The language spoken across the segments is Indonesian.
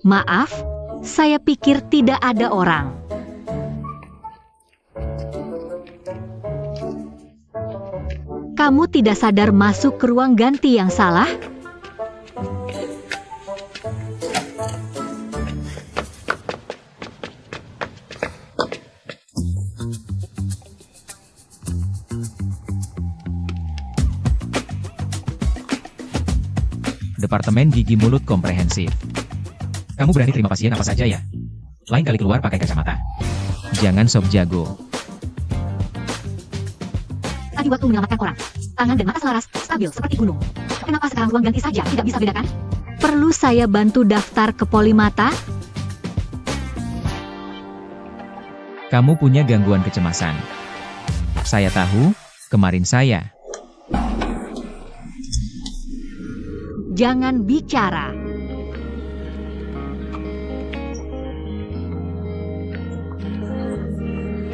Maaf, saya pikir tidak ada orang. Kamu tidak sadar masuk ke ruang ganti yang salah? Departemen Gigi Mulut Komprehensif. Kamu berani terima pasien apa saja ya? Lain kali keluar pakai kacamata. Jangan sok jago. Tadi waktu menyelamatkan orang, tangan dan mata selaras, stabil seperti gunung. Kenapa sekarang ruang ganti saja tidak bisa bedakan? Perlu saya bantu daftar ke Polimata? Kamu punya gangguan kecemasan. Saya tahu, kemarin saya. Jangan bicara.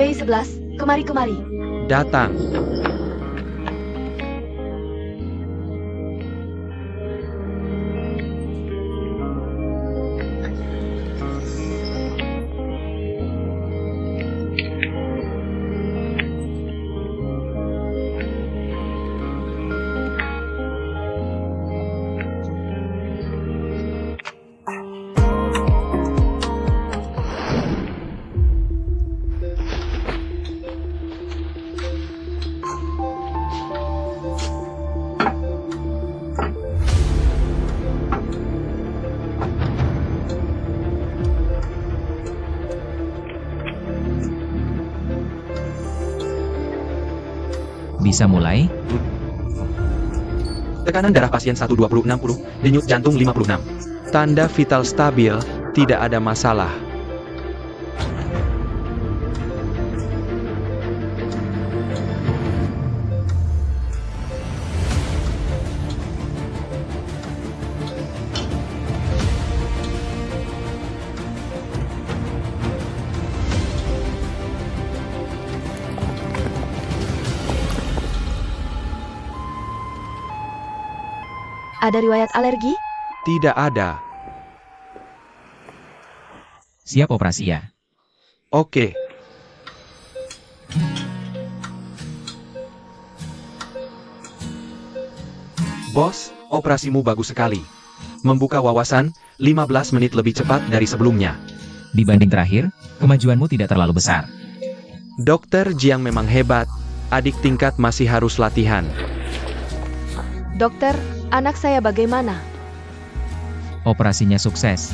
P11, kemari. Datang. Bisa mulai? Tekanan darah pasien 120/60, denyut jantung 56. Tanda vital stabil, tidak ada masalah. Ada riwayat alergi? Tidak ada. Siap operasi ya? Oke. Bos, operasimu bagus sekali. Membuka wawasan, 15 menit lebih cepat dari sebelumnya. Dibanding terakhir, kemajuanmu tidak terlalu besar. Dokter Jiang memang hebat, adik tingkat masih harus latihan. Dokter, anak saya bagaimana? Operasinya sukses.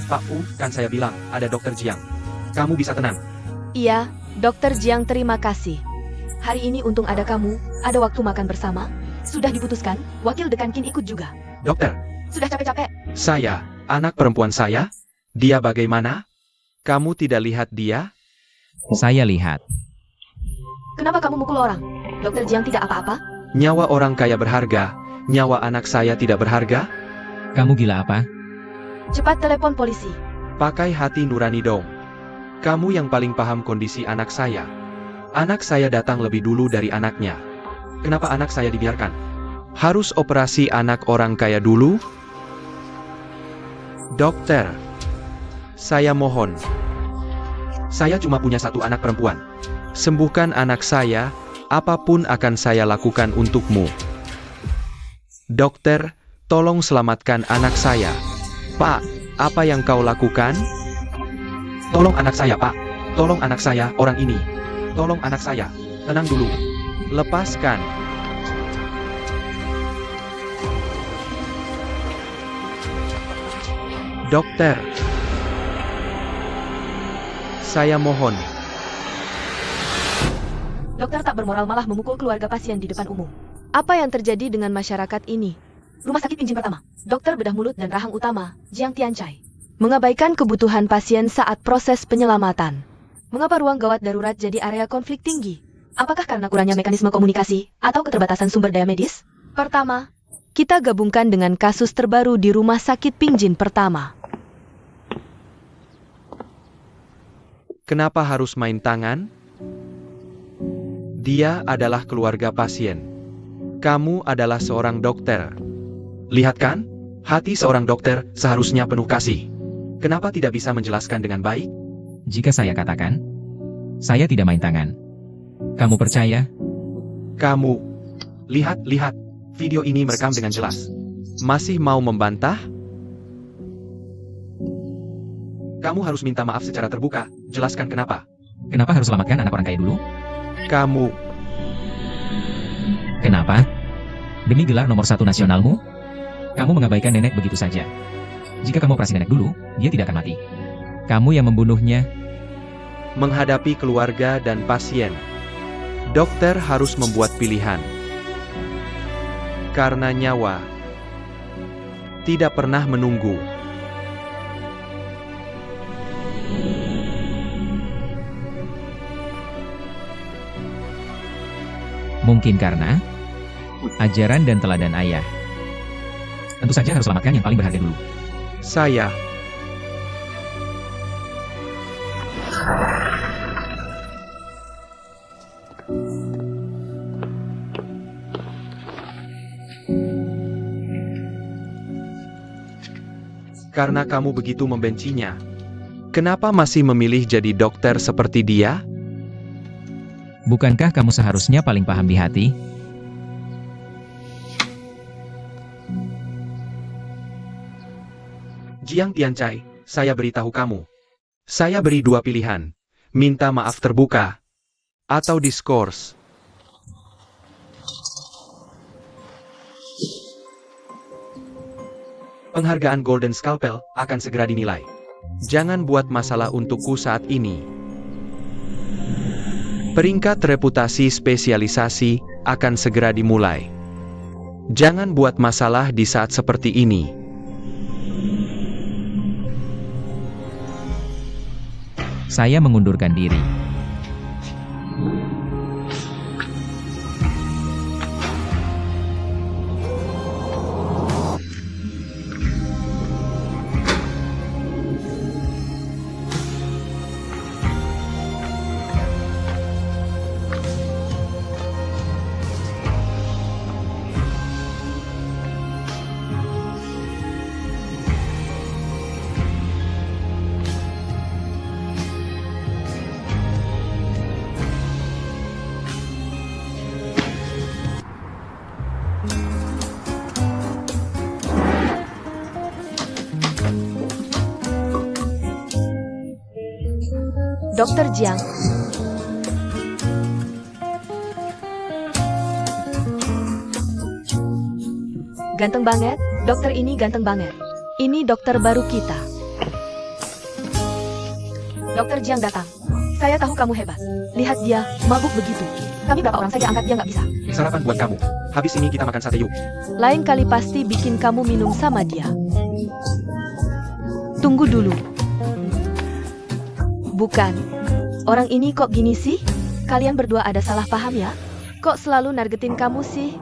Pak U, kan saya bilang, ada dokter Jiang. Kamu bisa tenang. Iya, Dokter Jiang, terima kasih. Hari ini untung ada kamu, ada waktu makan bersama. Sudah diputuskan, wakil dekan Kin ikut juga. Dokter, Sudah capek-capek. saya, anak perempuan saya, dia bagaimana? Kamu tidak lihat dia? Saya lihat. Kenapa kamu mukul orang? Dokter Jiang tidak apa-apa? Nyawa orang kaya berharga, nyawa anak saya tidak berharga? Kamu gila apa? Cepat telepon polisi. Pakai hati nurani dong. Kamu yang paling paham kondisi anak saya. Anak saya datang lebih dulu dari anaknya. Kenapa anak saya dibiarkan? Harus operasi anak orang kaya dulu? Dokter, saya mohon. Saya cuma punya satu anak perempuan. Sembuhkan anak saya, apapun akan saya lakukan untukmu. Dokter, tolong selamatkan anak saya. Pak, apa yang kau lakukan? Tolong anak saya, Pak. Tolong anak saya, orang ini. Tolong anak saya. Tenang dulu. Lepaskan. Dokter. Saya mohon. Dokter tak bermoral malah memukul keluarga pasien di depan umum. Apa yang terjadi dengan masyarakat ini? Rumah sakit Pinjin pertama, dokter bedah mulut dan rahang utama, Jiang Tianchai, mengabaikan kebutuhan pasien saat proses penyelamatan. Mengapa ruang gawat darurat jadi area konflik tinggi? Apakah karena kurangnya mekanisme komunikasi atau keterbatasan sumber daya medis? Pertama, kita gabungkan dengan kasus terbaru di Rumah Sakit Pinjin pertama. Kenapa harus main tangan? Dia adalah keluarga pasien. Kamu adalah seorang dokter. Lihat kan? Hati seorang dokter seharusnya penuh kasih. Kenapa tidak bisa menjelaskan dengan baik? Jika saya katakan, saya tidak main tangan. Kamu percaya? Kamu. Lihat. Video ini merekam dengan jelas. Masih mau membantah? Kamu harus minta maaf secara terbuka. Jelaskan kenapa. Kenapa harus selamatkan anak orang kaya dulu? Kamu. Kenapa? Demi gelar nomor 1 nasionalmu? Kamu mengabaikan nenek begitu saja. Jika kamu operasi nenek dulu, dia tidak akan mati. Kamu yang membunuhnya. Menghadapi keluarga dan pasien, dokter harus membuat pilihan. Karena nyawa tidak pernah menunggu. Mungkin karena ajaran dan teladan ayah. Tentu saja harus selamatkan yang paling berharga dulu. Saya. Karena kamu begitu membencinya. Kenapa masih memilih jadi dokter seperti dia? Bukankah kamu seharusnya paling paham di hati? Jiang Tiancai, saya beritahu kamu. Saya beri 2 pilihan. Minta maaf terbuka. Atau diskors. Penghargaan Golden Scalpel akan segera dinilai. Jangan buat masalah untukku saat ini. Peringkat reputasi spesialisasi akan segera dimulai. Jangan buat masalah di saat seperti ini. Saya mengundurkan diri. Dokter Jiang. Ganteng banget, dokter ini ganteng banget. Ini dokter baru kita. Dokter Jiang datang. Saya tahu kamu hebat. Lihat dia, mabuk begitu. Kami berapa orang saja angkat dia nggak bisa. Sarapan buat kamu. Habis ini kita makan sate yuk. Lain kali pasti bikin kamu minum sama dia. Tunggu dulu. Bukan. Orang ini kok gini sih? Kalian berdua ada salah paham ya? Kok selalu nargetin kamu sih?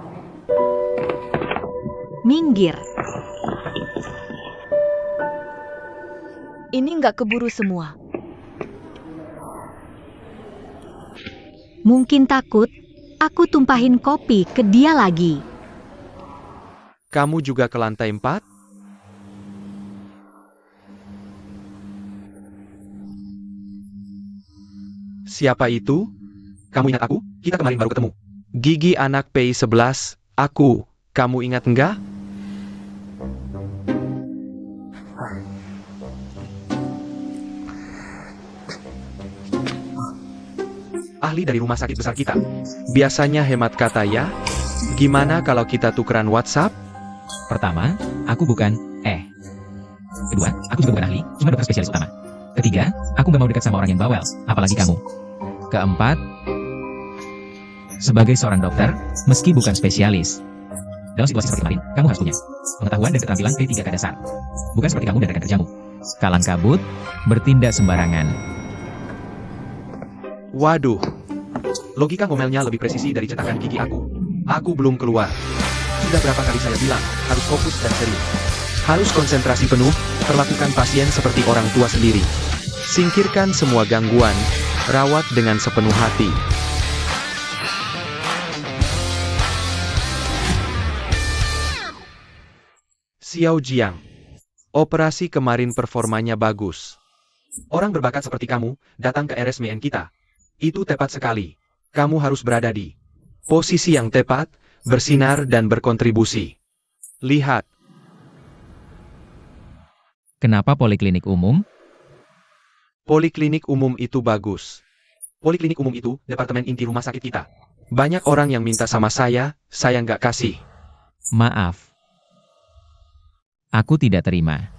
Minggir. Ini nggak keburu semua. Mungkin takut, aku tumpahin kopi ke dia lagi. Kamu juga ke lantai 4? Siapa itu? Kamu ingat aku? Kita kemarin baru ketemu. Gigi anak PI11, aku. Kamu ingat enggak? Ahli dari rumah sakit besar kita. Biasanya hemat kata ya. Gimana kalau kita tukeran WhatsApp? Pertama, aku bukan, Kedua, aku juga bukan ahli, cuma dokter spesialis utama. Ketiga, aku gak mau dekat sama orang yang bawel, apalagi kamu. Keempat, sebagai seorang dokter, meski bukan spesialis, dalam situasi seperti kemarin, kamu harus punya pengetahuan dan keterampilan P3K dasar. Bukan seperti kamu dan rekan kerjamu. Kalang kabut, bertindak sembarangan. Waduh, logika ngomelnya lebih presisi dari cetakan gigi aku. Aku belum keluar. Sudah berapa kali saya bilang, harus fokus dan serius. Harus konsentrasi penuh, perlakukan pasien seperti orang tua sendiri. Singkirkan semua gangguan, rawat dengan sepenuh hati. Xiao Jiang. Operasi kemarin performanya bagus. Orang berbakat seperti kamu datang ke RSMN kita. Itu tepat sekali. Kamu harus berada di posisi yang tepat, bersinar dan berkontribusi. Lihat. Kenapa poliklinik umum? Poliklinik umum itu bagus. Poliklinik umum itu departemen inti rumah sakit kita. Banyak orang yang minta sama saya nggak kasih. Maaf. Aku tidak terima.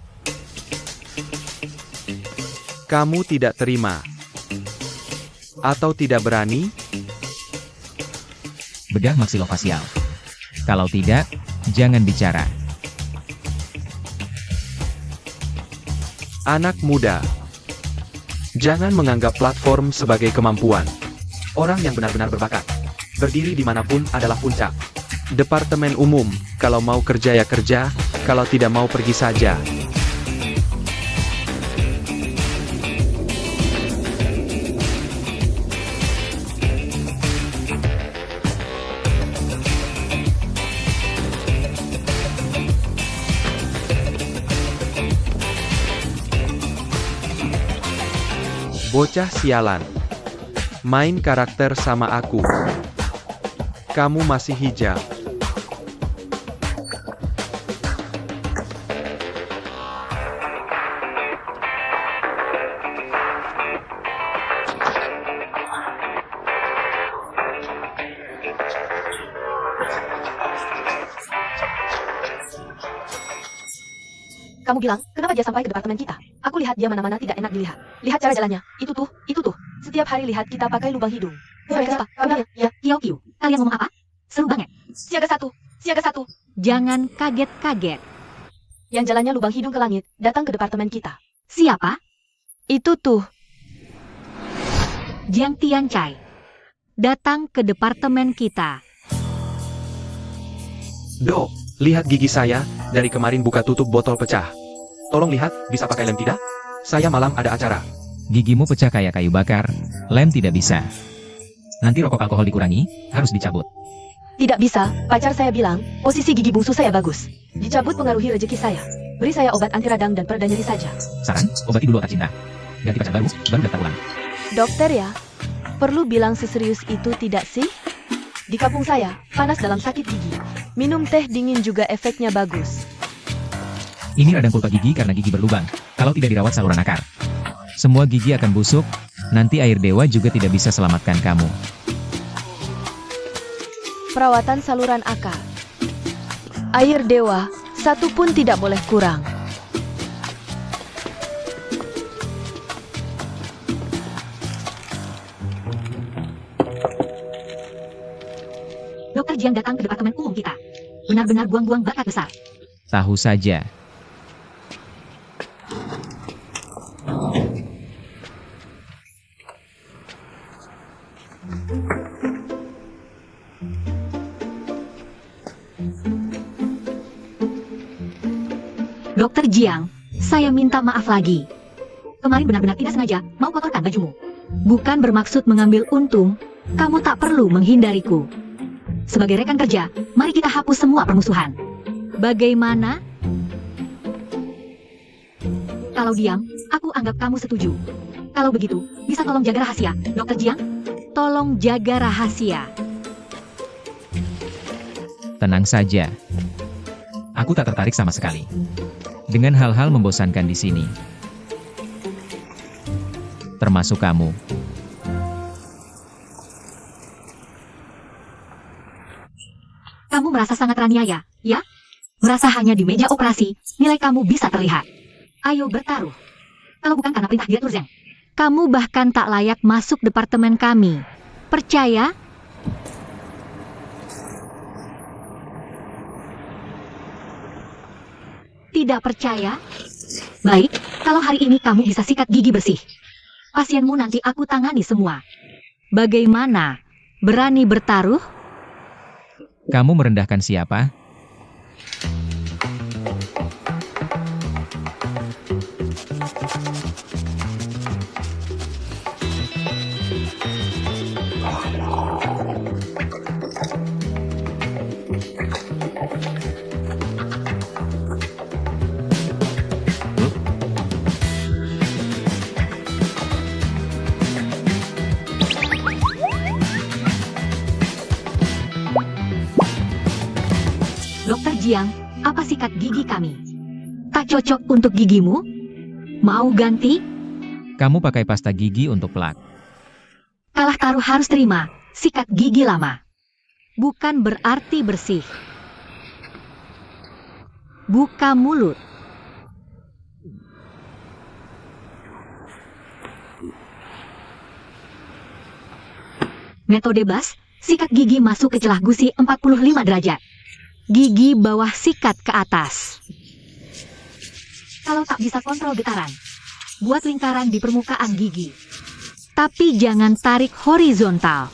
Kamu tidak terima. Atau tidak berani? Bedah maksilofasial. Kalau tidak, jangan bicara. Anak muda. Jangan menganggap platform sebagai kemampuan. Orang yang benar-benar berbakat, berdiri dimanapun adalah puncak. Departemen umum, kalau mau kerja ya kerja, kalau tidak mau pergi saja. Bocah sialan. Main karakter sama aku. Kamu masih hijau. Kamu bilang, kenapa dia sampai ke departemen kita? Aku lihat dia mana-mana tidak enak dilihat. Lihat cara jalannya. Itu tuh. Setiap hari lihat kita pakai lubang hidung. Mereka apa? Ya, Kiyo. Kalian ngomong apa? Seru banget. Siaga satu. Jangan kaget-kaget. Yang jalannya lubang hidung ke langit, datang ke departemen kita. Siapa? Itu tuh. Jiang Tianchai. Datang ke departemen kita. Dok, lihat gigi saya, dari kemarin buka tutup botol pecah. Tolong lihat, bisa pakai lem tidak? Saya malam ada acara. Gigimu pecah kayak kayu bakar, lem tidak bisa. Nanti rokok alkohol dikurangi, harus dicabut. Tidak bisa, pacar saya bilang, posisi gigi bungsu saya bagus. Dicabut pengaruhi rezeki saya. Beri saya obat anti radang dan pereda nyeri saja. Saran, obati dulu otak cinta. Ganti pacar baru daftar ulang. Dokter ya, perlu bilang seserius itu tidak sih? Di kampung saya, panas dalam sakit gigi. Minum teh dingin juga efeknya bagus. Ini radang pulpa gigi karena gigi berlubang, kalau tidak dirawat saluran akar. Semua gigi akan busuk, nanti air dewa juga tidak bisa selamatkan kamu. Perawatan saluran akar. Air dewa, satu pun tidak boleh kurang. Dokter Jiang datang ke departemen umum kita. Benar-benar buang-buang bakat besar. Tahu saja. Dokter Jiang, saya minta maaf lagi. Kemarin benar-benar tidak sengaja mau kotorkan bajumu. Bukan bermaksud mengambil untung, kamu tak perlu menghindariku. Sebagai rekan kerja, mari kita hapus semua permusuhan. Bagaimana? Kalau diam, aku anggap kamu setuju. Kalau begitu, bisa tolong jaga rahasia, Dokter Jiang? Tolong jaga rahasia. Tenang saja. Aku tak tertarik sama sekali dengan hal-hal membosankan di sini. Termasuk kamu. Kamu merasa sangat raniaya, ya? Merasa hanya di meja operasi, nilai kamu bisa terlihat. Ayo bertaruh. Kalau bukan karena perintah Direktur Zeng, kamu bahkan tak layak masuk departemen kami. Percaya? Tidak percaya? Baik, kalau hari ini kamu bisa sikat gigi bersih. Pasienmu nanti aku tangani semua. Bagaimana? Berani bertaruh? Kamu merendahkan siapa? Jiang, apa sikat gigi kami? Tak cocok untuk gigimu? Mau ganti? Kamu pakai pasta gigi untuk plak. Kalah taruh harus terima, sikat gigi lama. Bukan berarti bersih. Buka mulut. Metode BAS, sikat gigi masuk ke celah gusi 45 derajat. Gigi bawah sikat ke atas. Kalau tak bisa kontrol getaran, buat lingkaran di permukaan gigi. Tapi jangan tarik horizontal.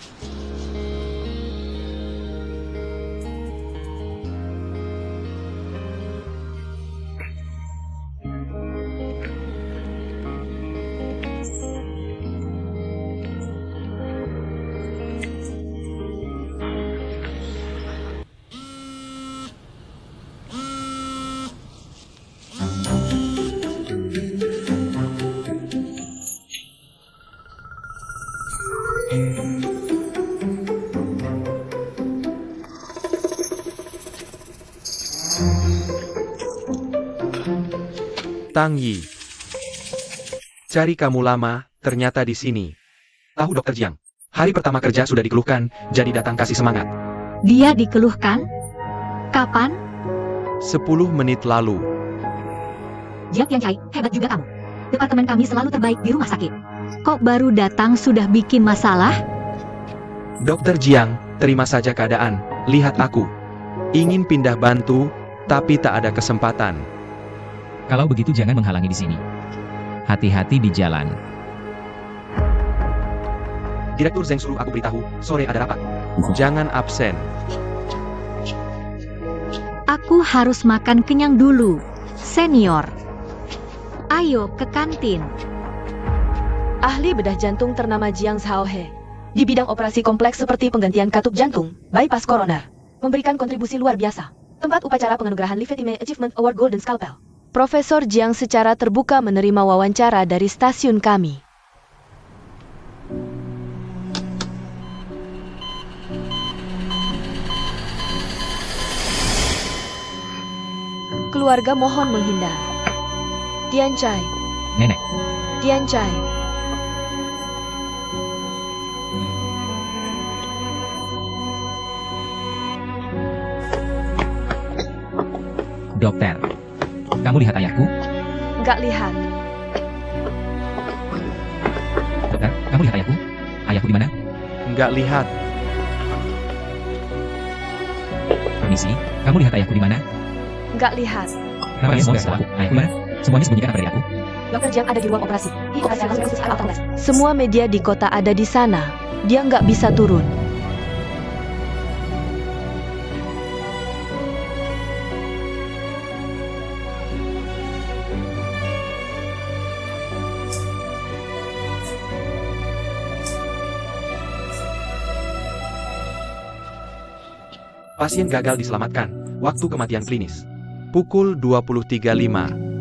Tang Yi. Cari kamu lama, ternyata di sini. Tahu Dokter Jiang, hari pertama kerja sudah dikeluhkan, jadi datang kasih semangat. Dia dikeluhkan? Kapan? 10 menit lalu. Jiang Tianchai, hebat juga kamu. Departemen kami selalu terbaik di rumah sakit. Kok baru datang sudah bikin masalah? Dokter Jiang, terima saja keadaan. Lihat aku. Ingin pindah bantu, tapi tak ada kesempatan. Kalau begitu jangan menghalangi di sini. Hati-hati di jalan. Direktur Zeng suruh aku beritahu, sore ada rapat. Jangan absen. Aku harus makan kenyang dulu, senior. Ayo ke kantin. Ahli bedah jantung ternama Jiang Zhaohe di bidang operasi kompleks seperti penggantian katup jantung, bypass koroner, memberikan kontribusi luar biasa. Tempat upacara penganugerahan Lifetime Achievement Award Golden Scalpel. Profesor Jiang secara terbuka menerima wawancara dari stasiun kami. Keluarga mohon menghindar. Tianchai, Nenek, Tianchai. dokter. Kamu lihat ayahku? Nggak lihat. Dokter, kamu lihat ayahku? Ayahku di mana? Nggak lihat. Permisi, kamu lihat ayahku di mana? Nggak lihat. Kenapa kamu nggak tahu aku? Ayahku di mana? Semuanya sembunyikan apa dari aku? Dokter Jiang ada di ruang operasi. Di operasi langsung khusus Al-18. Semua media di kota ada di sana. Dia nggak bisa turun. Pasien gagal diselamatkan. Waktu kematian klinis. Pukul 23.05.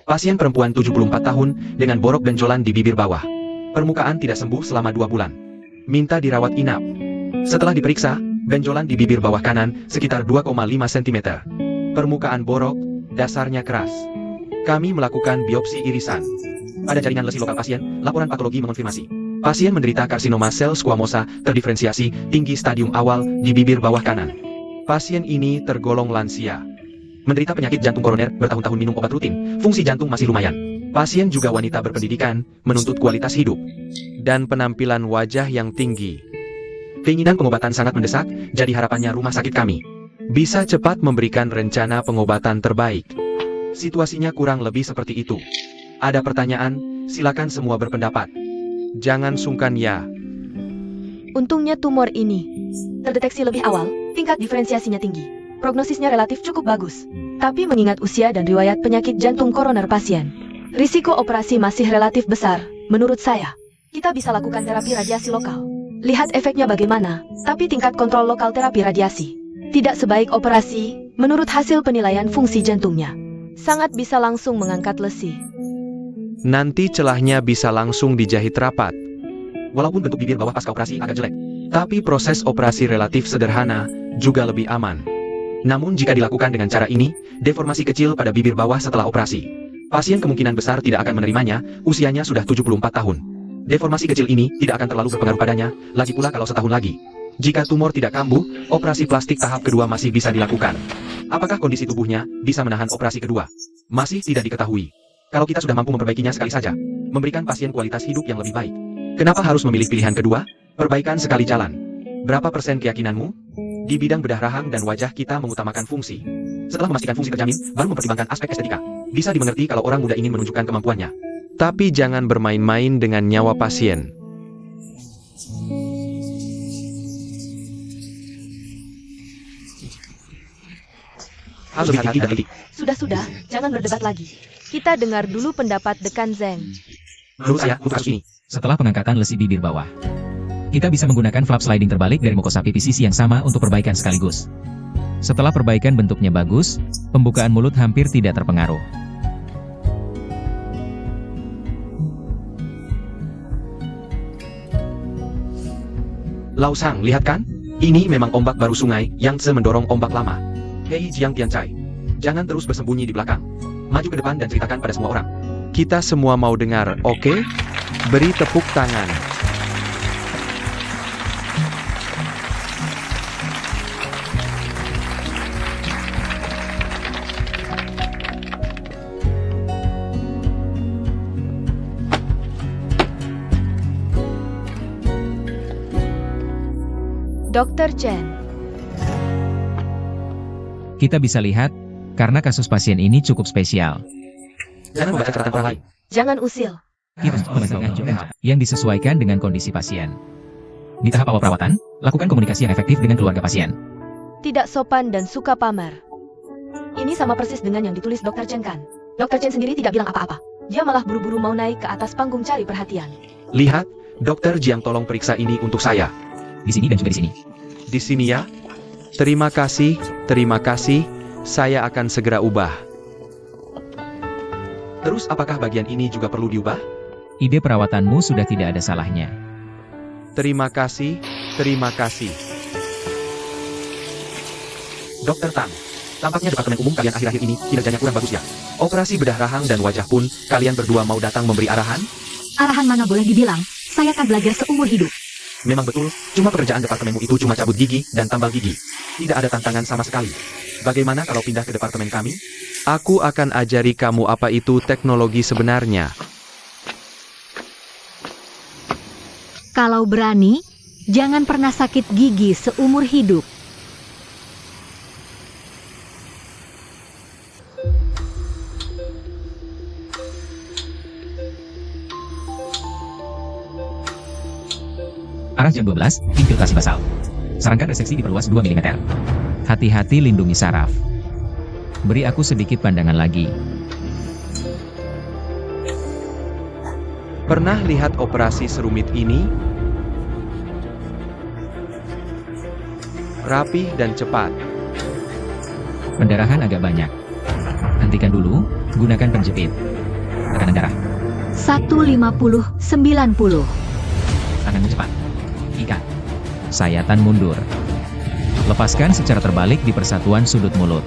Pasien perempuan 74 tahun dengan borok benjolan di bibir bawah. Permukaan tidak sembuh selama 2 bulan. Minta dirawat inap. Setelah diperiksa, benjolan di bibir bawah kanan sekitar 2,5 cm. Permukaan borok, dasarnya keras. Kami melakukan biopsi irisan. Pada jaringan lesi lokal pasien, laporan patologi mengonfirmasi. Pasien menderita karsinoma sel squamosa terdiferensiasi tinggi stadium awal di bibir bawah kanan. Pasien ini tergolong lansia. Menderita penyakit jantung koroner, bertahun-tahun minum obat rutin, fungsi jantung masih lumayan. Pasien juga wanita berpendidikan, menuntut kualitas hidup, dan penampilan wajah yang tinggi. Keinginan pengobatan sangat mendesak, jadi harapannya rumah sakit kami bisa cepat memberikan rencana pengobatan terbaik. Situasinya kurang lebih seperti itu. Ada pertanyaan, silakan semua berpendapat. Jangan sungkan ya. Untungnya tumor ini terdeteksi lebih awal, tingkat diferensiasinya tinggi. Prognosisnya relatif cukup bagus. Tapi mengingat usia dan riwayat penyakit jantung koroner pasien, risiko operasi masih relatif besar, menurut saya. Kita bisa lakukan terapi radiasi lokal. Lihat efeknya bagaimana, tapi tingkat kontrol lokal terapi radiasi tidak sebaik operasi, menurut hasil penilaian fungsi jantungnya. Sangat bisa langsung mengangkat lesi. Nanti celahnya bisa langsung dijahit rapat. Walaupun bentuk bibir bawah pasca operasi agak jelek, tapi proses operasi relatif sederhana, juga lebih aman. Namun jika dilakukan dengan cara ini, deformasi kecil pada bibir bawah setelah operasi, pasien kemungkinan besar tidak akan menerimanya, usianya sudah 74 tahun. Deformasi kecil ini tidak akan terlalu berpengaruh padanya, lagi pula kalau setahun lagi. Jika tumor tidak kambuh, operasi plastik tahap kedua masih bisa dilakukan. Apakah kondisi tubuhnya bisa menahan operasi kedua? Masih tidak diketahui. Kalau kita sudah mampu memperbaikinya sekali saja, memberikan pasien kualitas hidup yang lebih baik. Kenapa harus memilih pilihan kedua? Perbaikan sekali jalan. Berapa persen keyakinanmu? Di bidang bedah rahang dan wajah kita mengutamakan fungsi. Setelah memastikan fungsi terjamin, baru mempertimbangkan aspek estetika. Bisa dimengerti kalau orang muda ingin menunjukkan kemampuannya. Tapi jangan bermain-main dengan nyawa pasien. Harus lebih hati-hati dan teliti. Sudah, jangan berdebat lagi. Kita dengar dulu pendapat Dekan Zeng. Menurut saya, untuk kasus ini, Setelah pengangkatan lesi bibir bawah, kita bisa menggunakan flap sliding terbalik dari mukosa PPCC yang sama untuk perbaikan sekaligus. Setelah perbaikan bentuknya bagus, pembukaan mulut hampir tidak terpengaruh. Lau Sang, lihat kan? Ini memang ombak baru sungai yang mendorong ombak lama. Hei Jiang Tianchai, jangan terus bersembunyi di belakang. Maju ke depan dan ceritakan pada semua orang. Kita semua mau dengar, oke? Beri tepuk tangan. Dr. Chen. Kita bisa lihat, karena kasus pasien ini cukup spesial, Jangan membaca catatan orang lain. Jangan usil. kita membentuk yang disesuaikan dengan kondisi pasien. Di tahap awal perawatan, lakukan komunikasi yang efektif dengan keluarga pasien. Tidak sopan dan suka pamer. Ini sama persis dengan yang ditulis Dr. Chen kan? Dr. Chen sendiri tidak bilang apa-apa. Dia malah buru-buru mau naik ke atas panggung cari perhatian. Lihat, Dr. Jiang tolong periksa ini untuk saya. Di sini dan juga di sini. Di sini ya. Terima kasih, saya akan segera ubah. Terus apakah bagian ini juga perlu diubah? Ide perawatanmu sudah tidak ada salahnya. Terima kasih. Dr. Tang, tampaknya departemen umum kalian akhir-akhir ini kinerjanya kurang bagus ya. Operasi bedah rahang dan wajah pun, kalian berdua mau datang memberi arahan? Arahan mana boleh dibilang, saya akan belajar seumur hidup. Memang betul, cuma pekerjaan departemenmu itu cuma cabut gigi dan tambal gigi. Tidak ada tantangan sama sekali. Bagaimana kalau pindah ke departemen kami? Aku akan ajari kamu apa itu teknologi sebenarnya. Kalau berani, jangan pernah sakit gigi seumur hidup. Arah jam 12, infiltrasi basal. Sarankan reseksi diperluas 2 mm. Hati-hati lindungi saraf. Beri aku sedikit pandangan lagi. Pernah lihat operasi serumit ini? Rapih dan cepat. Pendarahan agak banyak. Hentikan dulu, gunakan penjepit. Tekanan darah. 150/90. Tanganmu cepat. Ikat. Sayatan mundur. Lepaskan secara terbalik di persatuan sudut mulut.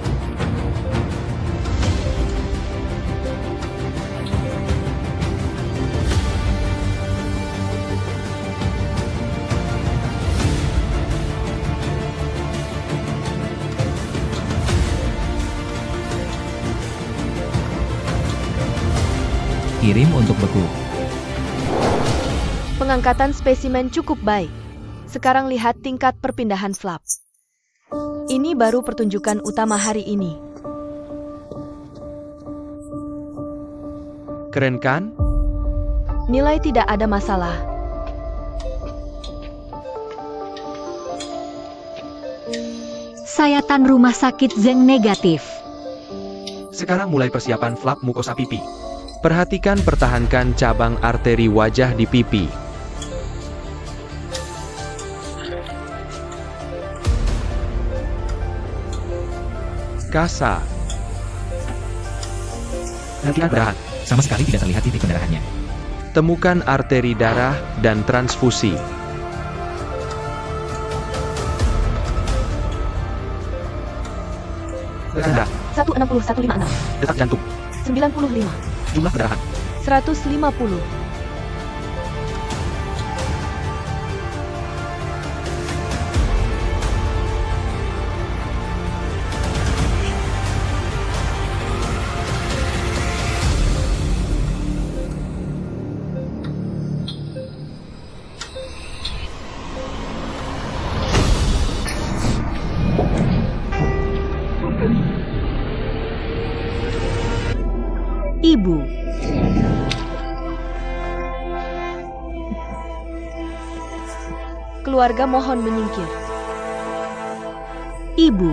Kirim untuk beku. Pengangkatan spesimen cukup baik. Sekarang lihat tingkat perpindahan flap. Ini baru pertunjukan utama hari ini. Keren kan? Nilai tidak ada masalah. Sayatan rumah sakit Zeng negatif. Sekarang mulai persiapan flap mukosa pipi. Perhatikan pertahankan cabang arteri wajah di pipi. Kasa. Hentikan pendarahan. Sama sekali tidak terlihat titik pendarahannya. Temukan arteri darah dan transfusi. Detak darah, 160-156, detak jantung, 95, jumlah pendarahan, 150. Ibu. Keluarga mohon menyingkir. Ibu.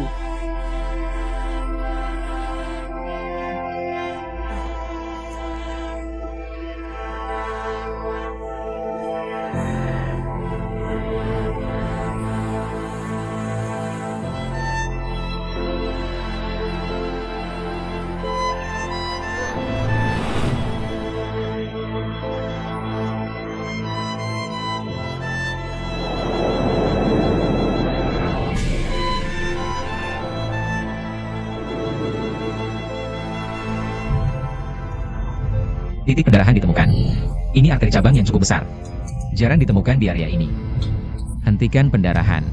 Titik pendarahan ditemukan. Ini arteri cabang yang cukup besar. Jarang ditemukan di area ini. Hentikan pendarahan.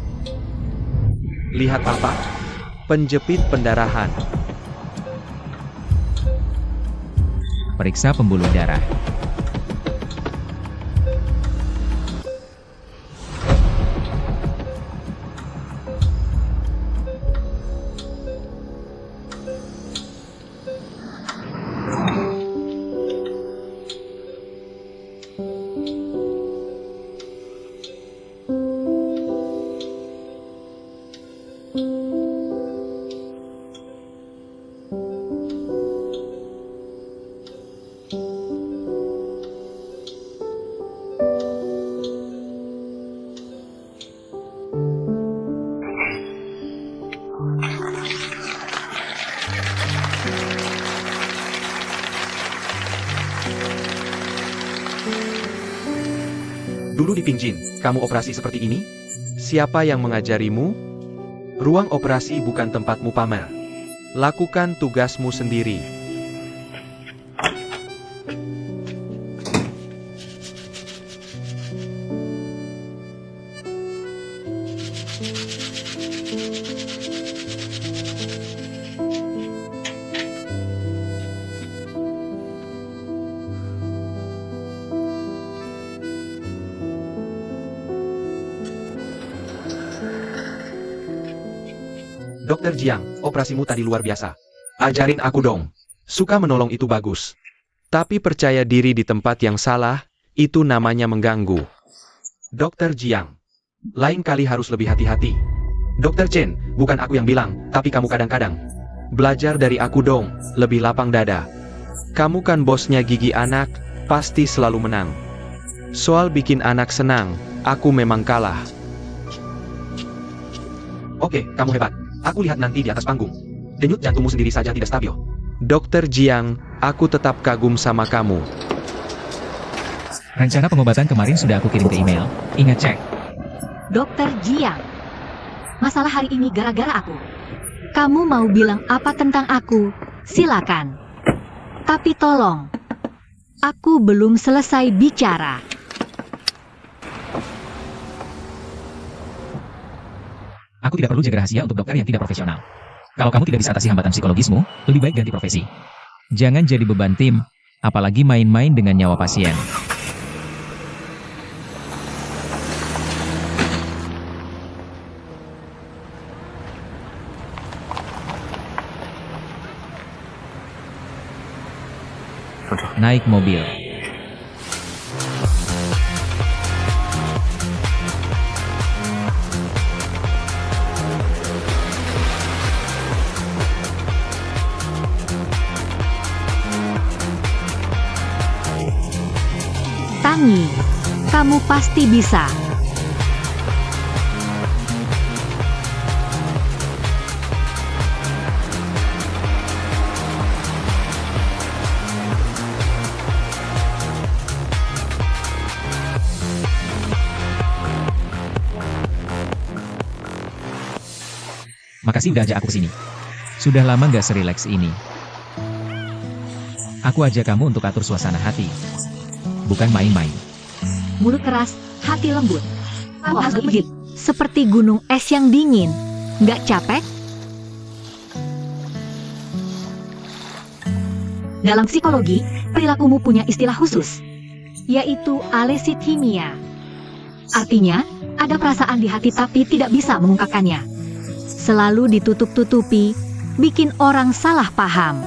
lihat apa? Penjepit pendarahan. Periksa pembuluh darah. Dulu di Pingjin, kamu operasi seperti ini? Siapa yang mengajarimu? Ruang operasi bukan tempatmu pamer. Lakukan tugasmu sendiri. Dokter Jiang, operasimu tadi luar biasa. Ajarin aku dong. Suka menolong itu bagus. Tapi percaya diri di tempat yang salah, itu namanya mengganggu. Dokter Jiang, lain kali harus lebih hati-hati. Dokter Chen, bukan aku yang bilang, tapi kamu kadang-kadang. Belajar dari aku dong, lebih lapang dada. Kamu kan bosnya gigi anak, pasti selalu menang. Soal bikin anak senang, aku memang kalah. Oke, kamu hebat. Aku lihat nanti di atas panggung. Denyut jantungmu sendiri saja tidak stabil. Dokter Jiang, aku tetap kagum sama kamu. Rencana pengobatan kemarin sudah aku kirim ke email. Ingat cek. Dokter Jiang, masalah hari ini gara-gara aku. Kamu mau bilang apa tentang aku? Silakan. Tapi tolong, aku belum selesai bicara. Aku tidak perlu jaga rahasia untuk dokter yang tidak profesional. Kalau kamu tidak bisa atasi hambatan psikologismu, lebih baik ganti profesi. Jangan jadi beban tim, apalagi main-main dengan nyawa pasien. Naik mobil. kurangi. Kamu pasti bisa. Makasih udah ajak aku kesini. Sudah lama nggak serileks ini. Aku ajak kamu untuk atur suasana hati. Bukan main-main. Mulut keras, hati lembut. Kamu harus legit, seperti gunung es yang dingin. Nggak capek? Dalam psikologi, perilakumu punya istilah khusus, yaitu alesithymia. Artinya, ada perasaan di hati tapi tidak bisa mengungkapkannya. Selalu ditutup-tutupi, bikin orang salah paham.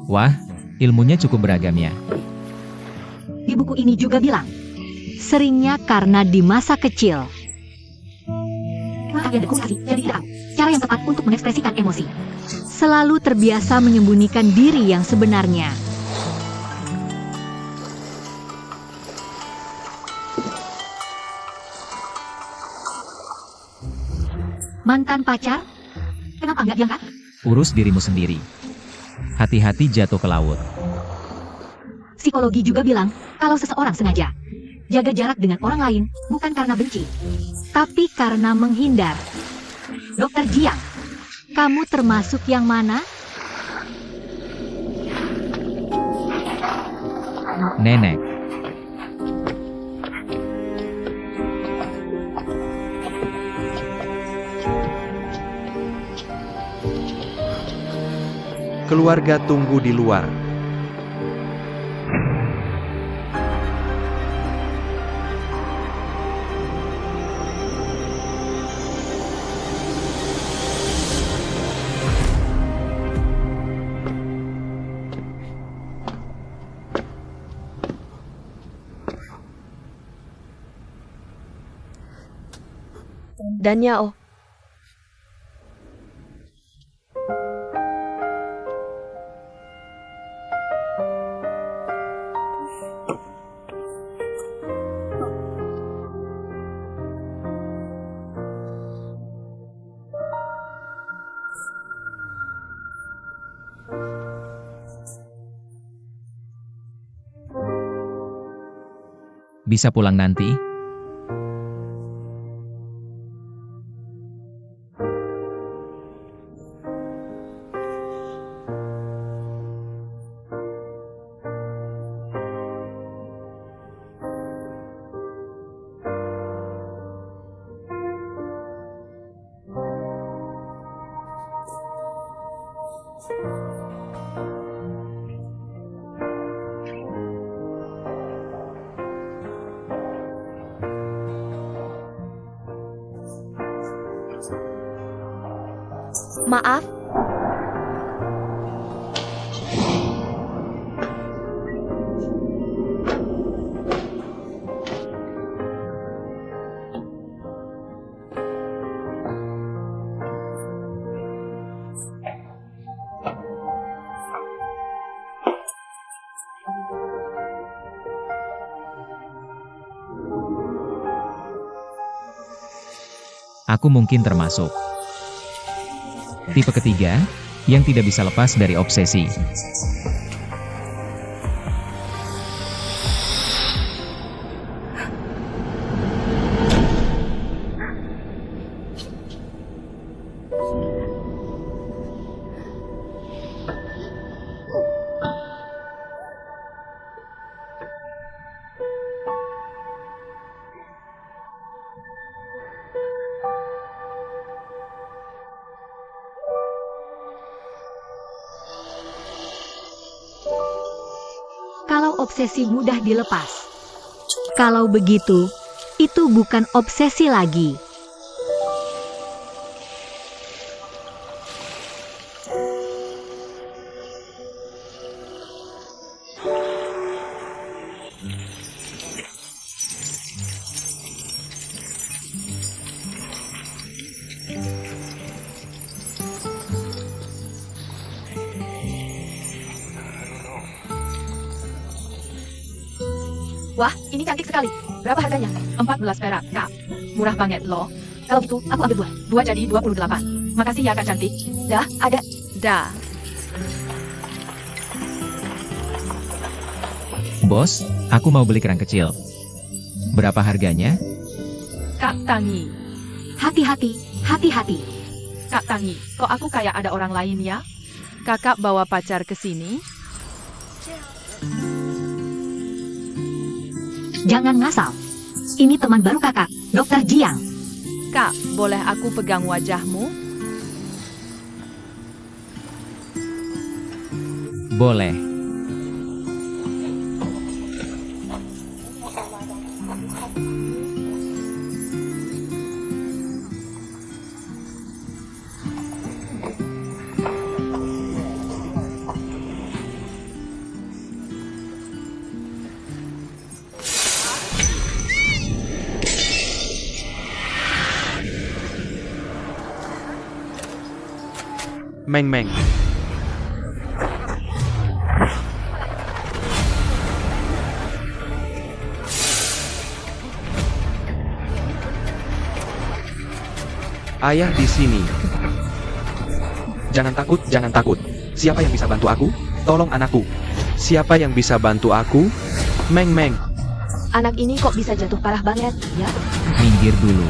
Wah, ilmunya cukup beragam ya. Di buku ini juga bilang, seringnya karena di masa kecil. Jadi tidak tahu cara yang tepat untuk mengekspresikan emosi. Selalu terbiasa menyembunyikan diri yang sebenarnya. Mantan pacar? Kenapa nggak diangkat? Urus dirimu sendiri. Hati-hati jatuh ke laut. Psikologi juga bilang, kalau seseorang sengaja jaga jarak dengan orang lain, bukan karena benci, tapi karena menghindar. Dokter Jiang, kamu termasuk yang mana? Nenek. Keluarga tunggu di luar. Dan Yao. Bisa pulang nanti? Maaf, Aku mungkin termasuk tipe ketiga, yang tidak bisa lepas dari obsesi. Kalau obsesi mudah dilepas. Kalau begitu, itu bukan obsesi lagi. Wah, ini cantik sekali. Berapa harganya? 14 perak, Kak. Murah banget loh. Kalau gitu, aku ambil 2. 2 jadi 28. Makasih ya, Kak cantik. Dah, ada. Dah. Bos, aku mau beli kerang kecil. Berapa harganya? Kak Tangi. Hati-hati, hati-hati. Kak Tangi, kok aku kayak ada orang lain ya? Kakak bawa pacar ke sini? Jangan ngasal. Ini teman baru kakak, Dokter Jiang. Kak, boleh aku pegang wajahmu? Boleh. Meng Meng. Ayah di sini. Jangan takut, jangan takut. Siapa yang bisa bantu aku? Tolong anakku. Siapa yang bisa bantu aku? Meng Meng. Anak ini kok bisa jatuh parah banget, ya? Minggir dulu.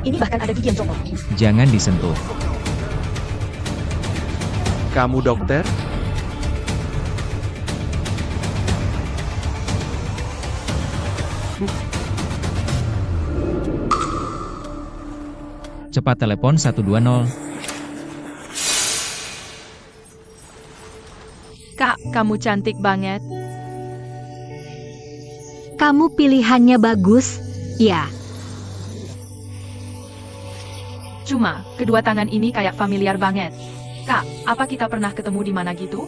Ini bahkan ada gigi yang copot. Jangan disentuh. Kamu dokter? Cepat telepon 120. Kak, kamu cantik banget. Kamu pilihannya bagus, ya. Cuma, kedua tangan ini kayak familiar banget. Kak, apa kita pernah ketemu di mana gitu?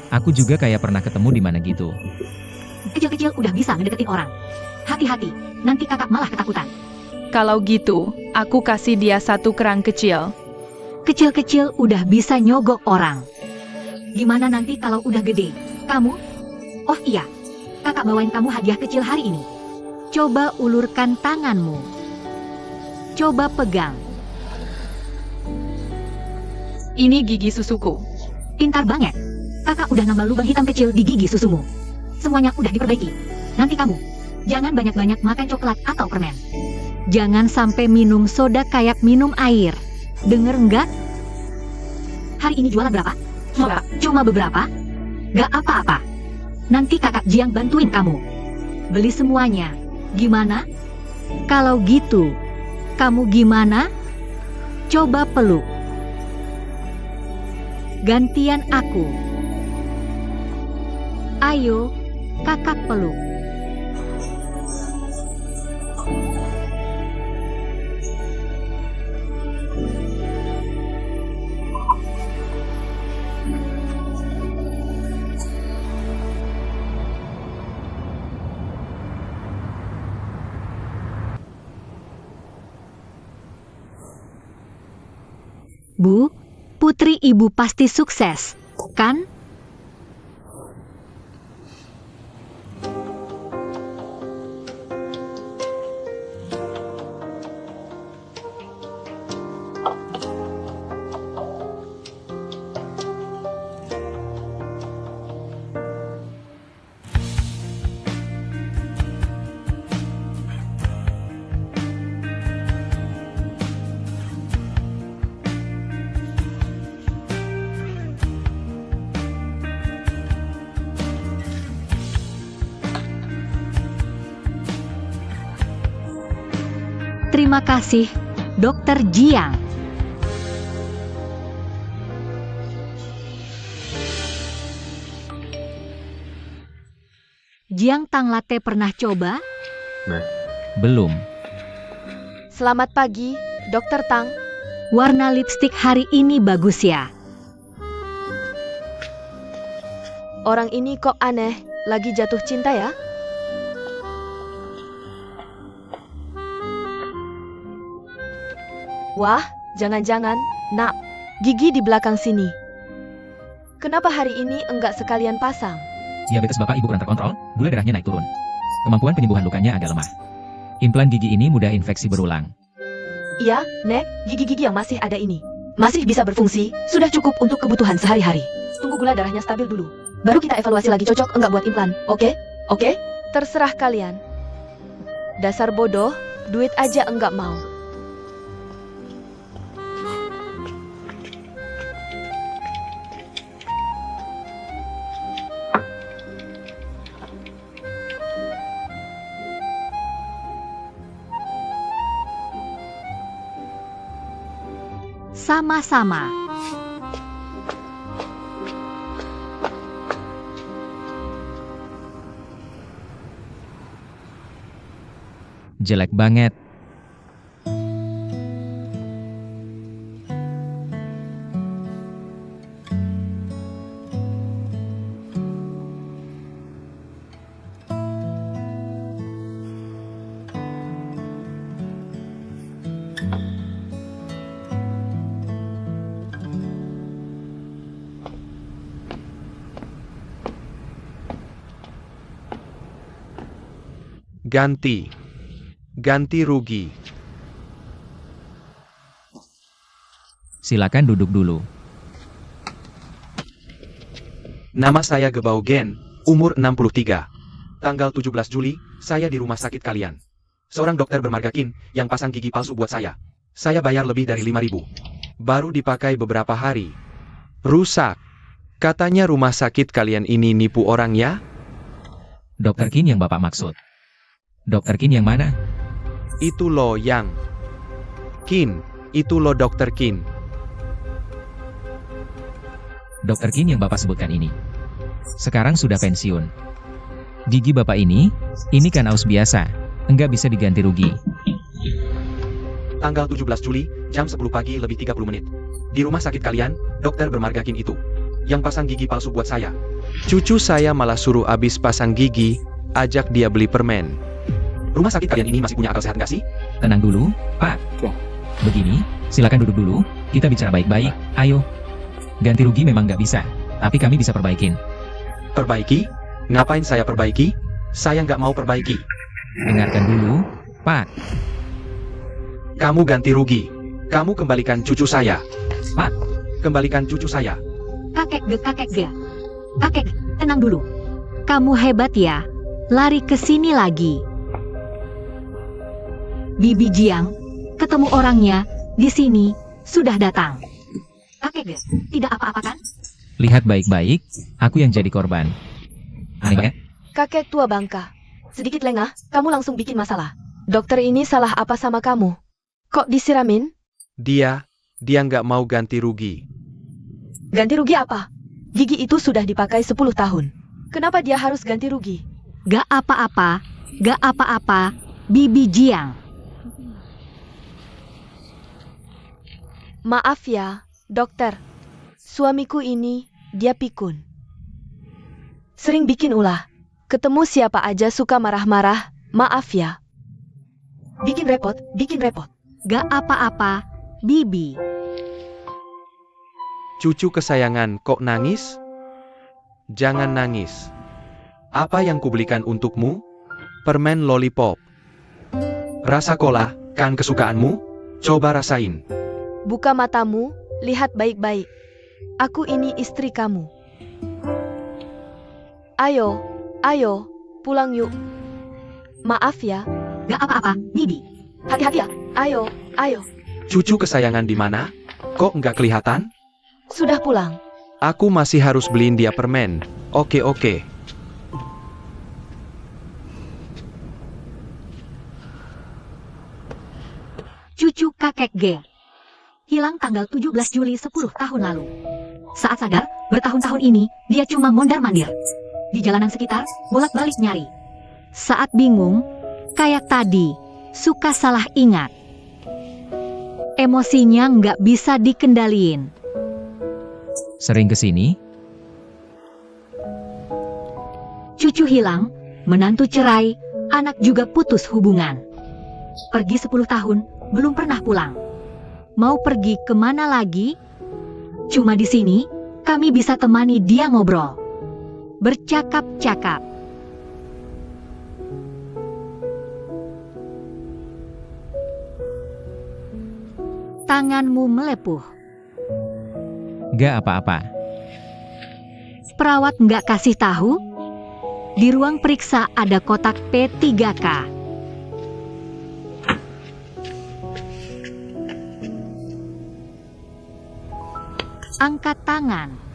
Aku juga kayak pernah ketemu di mana gitu. Kecil-kecil udah bisa ngedeketin orang. Hati-hati, nanti kakak malah ketakutan. Kalau gitu, aku kasih dia satu kerang kecil. Kecil-kecil udah bisa nyogok orang. Gimana nanti kalau udah gede? Kamu? Oh iya, kakak bawain kamu hadiah kecil hari ini. Coba ulurkan tanganmu. Coba pegang. Ini gigi susuku. Pintar banget. Kakak udah nambah lubang hitam kecil di gigi susumu. Semuanya udah diperbaiki. Nanti kamu, jangan banyak-banyak makan coklat atau permen. Jangan sampai minum soda kayak minum air. Denger nggak? Hari ini jualan berapa? Cuma beberapa? Gak apa-apa. Nanti kakak Jiang bantuin kamu. Beli semuanya. Gimana? Kalau gitu, kamu gimana? Coba peluk. Gantian aku. Ayo, kakak peluk. Bu, putri ibu pasti sukses, kan? Terima kasih, Dokter Jiang. Jiang Tang Latte pernah coba? Belum. Selamat pagi, Dokter Tang. Warna lipstik hari ini bagus ya. Orang ini kok aneh, lagi jatuh cinta ya? Wah, jangan-jangan, nak, gigi di belakang sini. Kenapa hari ini enggak sekalian pasang? Diabetes bapak ibu kurang terkontrol, gula darahnya naik turun. Kemampuan penyembuhan lukanya agak lemah. Implan gigi ini mudah infeksi berulang. Iya, Nek, gigi-gigi yang masih ada ini masih bisa berfungsi, sudah cukup untuk kebutuhan sehari-hari. Tunggu gula darahnya stabil dulu. Baru kita evaluasi lagi cocok enggak buat implan, oke? Oke? Terserah kalian. Dasar bodoh, duit aja enggak mau. Sama-sama. Jelek banget. Ganti rugi. Silakan duduk dulu. Nama saya Gebau Gen, umur 63. Tanggal 17 Juli, saya di rumah sakit kalian. Seorang dokter bermarga Kin yang pasang gigi palsu buat saya. Saya bayar lebih dari 5.000. Baru dipakai beberapa hari. Rusak. Katanya rumah sakit kalian ini nipu orang ya? Dokter Kin yang bapak maksud. Dokter Kin yang mana? Itu lo yang Kin, itu lo Dokter Kin. Dokter Kin yang bapak sebutkan ini. Sekarang sudah pensiun. Gigi bapak ini kan aus biasa. Enggak bisa diganti rugi. Tanggal 17 Juli, jam 10 pagi lebih 30 menit. Di rumah sakit kalian, dokter bermarga Kin itu. Yang pasang gigi palsu buat saya. Cucu saya malah suruh abis pasang gigi, ajak dia beli permen. Rumah sakit kalian ini masih punya akal sehat nggak sih? Tenang dulu, Pak. Begini, silakan duduk dulu, kita bicara baik-baik, ayo. Ganti rugi memang nggak bisa, tapi kami bisa perbaikin. Perbaiki? Ngapain saya perbaiki? Saya nggak mau perbaiki. Dengarkan dulu, Pak. Kamu ganti rugi. Kamu kembalikan cucu saya. Pak. Kembalikan cucu saya. Kakek ge. Kakek, tenang dulu. Kamu hebat ya. Lari ke sini lagi. Bibi Jiang, ketemu orangnya, di sini, sudah datang. Kakek ge, tidak apa-apa kan? Lihat baik-baik, aku yang jadi korban. Aneh banget. Kakek tua bangka. Sedikit lengah, kamu langsung bikin masalah. Dokter ini salah apa sama kamu? Kok disiramin? Dia nggak mau ganti rugi. Ganti rugi apa? Gigi itu sudah dipakai 10 tahun. Kenapa dia harus ganti rugi? Gak apa-apa, Bibi Jiang. Maaf ya, dokter. Suamiku ini, dia pikun. Sering bikin ulah. Ketemu siapa aja suka marah-marah, maaf ya. Bikin repot. Gak apa-apa, Bibi. Cucu kesayangan kok nangis? Jangan nangis. Apa yang kubelikan untukmu? Permen lollipop. Rasa cola, kan kesukaanmu? Coba rasain. Buka matamu, lihat baik-baik. Aku ini istri kamu. Ayo, pulang yuk. Maaf ya. Gak apa-apa, Bibi. Hati-hati ya. Ayo. Cucu kesayangan di mana? Kok nggak kelihatan? Sudah pulang. Aku masih harus beliin dia permen. Oke. Cucu kakek G. Hilang tanggal 17 Juli 10 tahun lalu. Saat sadar, bertahun-tahun ini, dia cuma mondar-mandir. Di jalanan sekitar, bolak-balik nyari. Saat bingung, kayak tadi, suka salah ingat. Emosinya nggak bisa dikendaliin. Sering kesini? Cucu hilang, menantu cerai, anak juga putus hubungan. Pergi 10 tahun, belum pernah pulang. Mau pergi kemana lagi? Cuma di sini, kami bisa temani dia ngobrol. bercakap-cakap. Tanganmu melepuh. Gak apa-apa. Perawat nggak kasih tahu? Di ruang periksa ada kotak P3K. Angkat tangan.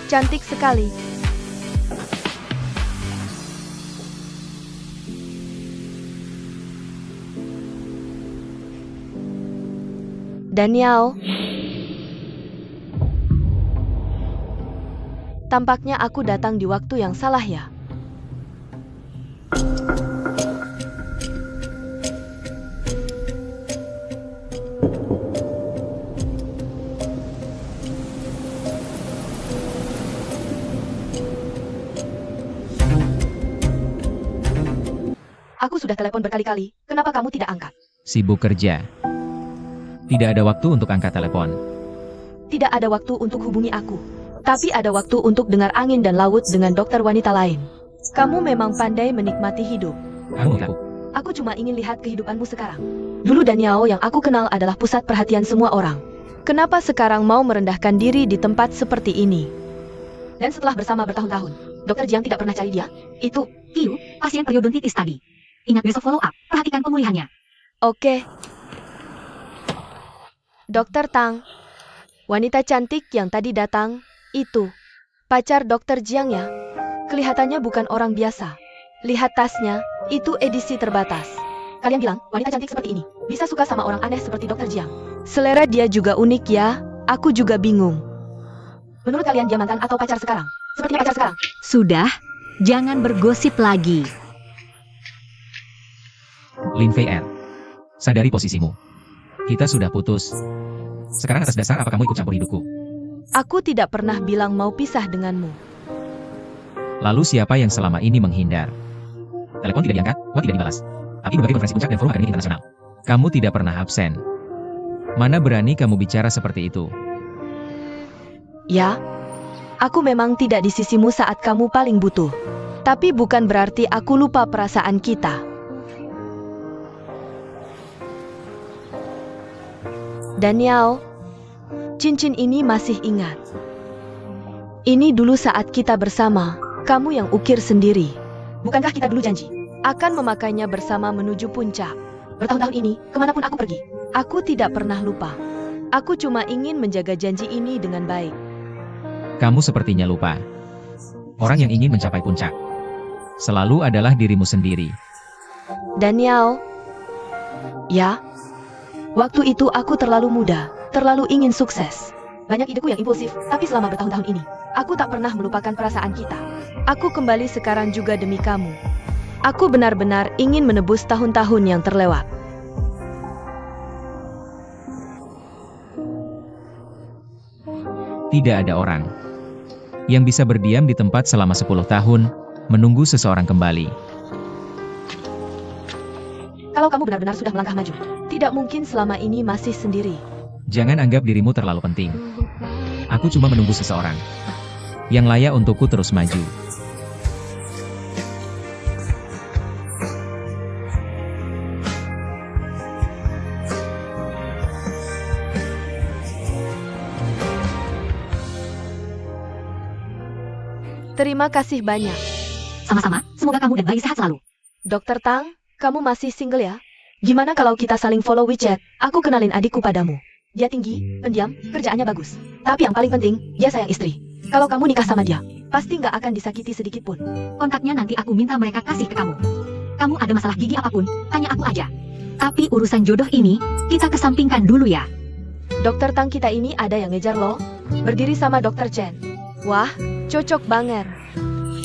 Cantik sekali. Daniel. Tampaknya aku datang di waktu yang salah ya. Aku sudah telepon berkali-kali, kenapa kamu tidak angkat? Sibuk kerja. Tidak ada waktu untuk angkat telepon. Tidak ada waktu untuk hubungi aku. Tapi ada waktu untuk dengar angin dan laut dengan dokter wanita lain. Kamu memang pandai menikmati hidup. Kamu tahu. Aku cuma ingin lihat kehidupanmu sekarang. Dulu Daniel yang aku kenal adalah pusat perhatian semua orang. Kenapa sekarang mau merendahkan diri di tempat seperti ini? Dan setelah bersama bertahun-tahun, Dokter Jiang tidak pernah cari dia? Itu, Kiu, pasien periodontitis tadi. Ingat besok follow up, perhatikan pemulihannya. oke. Dokter Tang, wanita cantik yang tadi datang, itu pacar Dokter Jiang ya? Kelihatannya bukan orang biasa. Lihat tasnya, itu edisi terbatas. Kalian bilang, wanita cantik seperti ini bisa suka sama orang aneh seperti Dokter Jiang. Selera dia juga unik ya, aku juga bingung. Menurut kalian dia mantan atau pacar sekarang? Sepertinya pacar sekarang. Sudah, jangan bergosip lagi. Lin Fei Er. Sadari posisimu. Kita sudah putus. Sekarang atas dasar apa kamu ikut campur hidupku? Aku tidak pernah bilang mau pisah denganmu. Lalu siapa yang selama ini menghindar? Telepon tidak diangkat, WA tidak dibalas. Tapi berbagai konferensi puncak dan forum akademik internasional. Kamu tidak pernah absen. Mana berani kamu bicara seperti itu? Ya, aku memang tidak di sisimu saat kamu paling butuh. Tapi bukan berarti aku lupa perasaan kita. Daniel, cincin ini masih ingat. Ini dulu saat kita bersama, kamu yang ukir sendiri. Bukankah kita dulu janji akan memakainya bersama menuju puncak? Bertahun-tahun ini, kemanapun aku pergi, aku tidak pernah lupa. Aku cuma ingin menjaga janji ini dengan baik. Kamu sepertinya lupa. Orang yang ingin mencapai puncak selalu adalah dirimu sendiri. Daniel, ya, waktu itu aku terlalu muda, terlalu ingin sukses. Banyak ideku yang impulsif, tapi selama bertahun-tahun ini, aku tak pernah melupakan perasaan kita. Aku kembali sekarang juga demi kamu. Aku benar-benar ingin menebus tahun-tahun yang terlewat. Tidak ada orang yang bisa berdiam di tempat selama 10 tahun, menunggu seseorang kembali. Kalau kamu benar-benar sudah melangkah maju, tidak mungkin selama ini masih sendiri. Jangan anggap dirimu terlalu penting. Aku cuma menunggu seseorang yang layak untukku terus maju. Terima kasih banyak. Sama-sama, semoga kamu dan bayi sehat selalu. Dokter Tang, kamu masih single ya? Gimana kalau kita saling follow WeChat? Aku kenalin adikku padamu. Dia tinggi, pendiam, kerjaannya bagus. Tapi yang paling penting, dia sayang istri. Kalau kamu nikah sama dia, pasti nggak akan disakiti sedikit pun. Kontaknya nanti aku minta mereka kasih ke kamu. Kamu ada masalah gigi apapun, tanya aku aja. Tapi urusan jodoh ini, kita kesampingkan dulu ya. Dokter Tang kita ini ada yang ngejar loh. Berdiri sama Dokter Chen. Wah, cocok banget.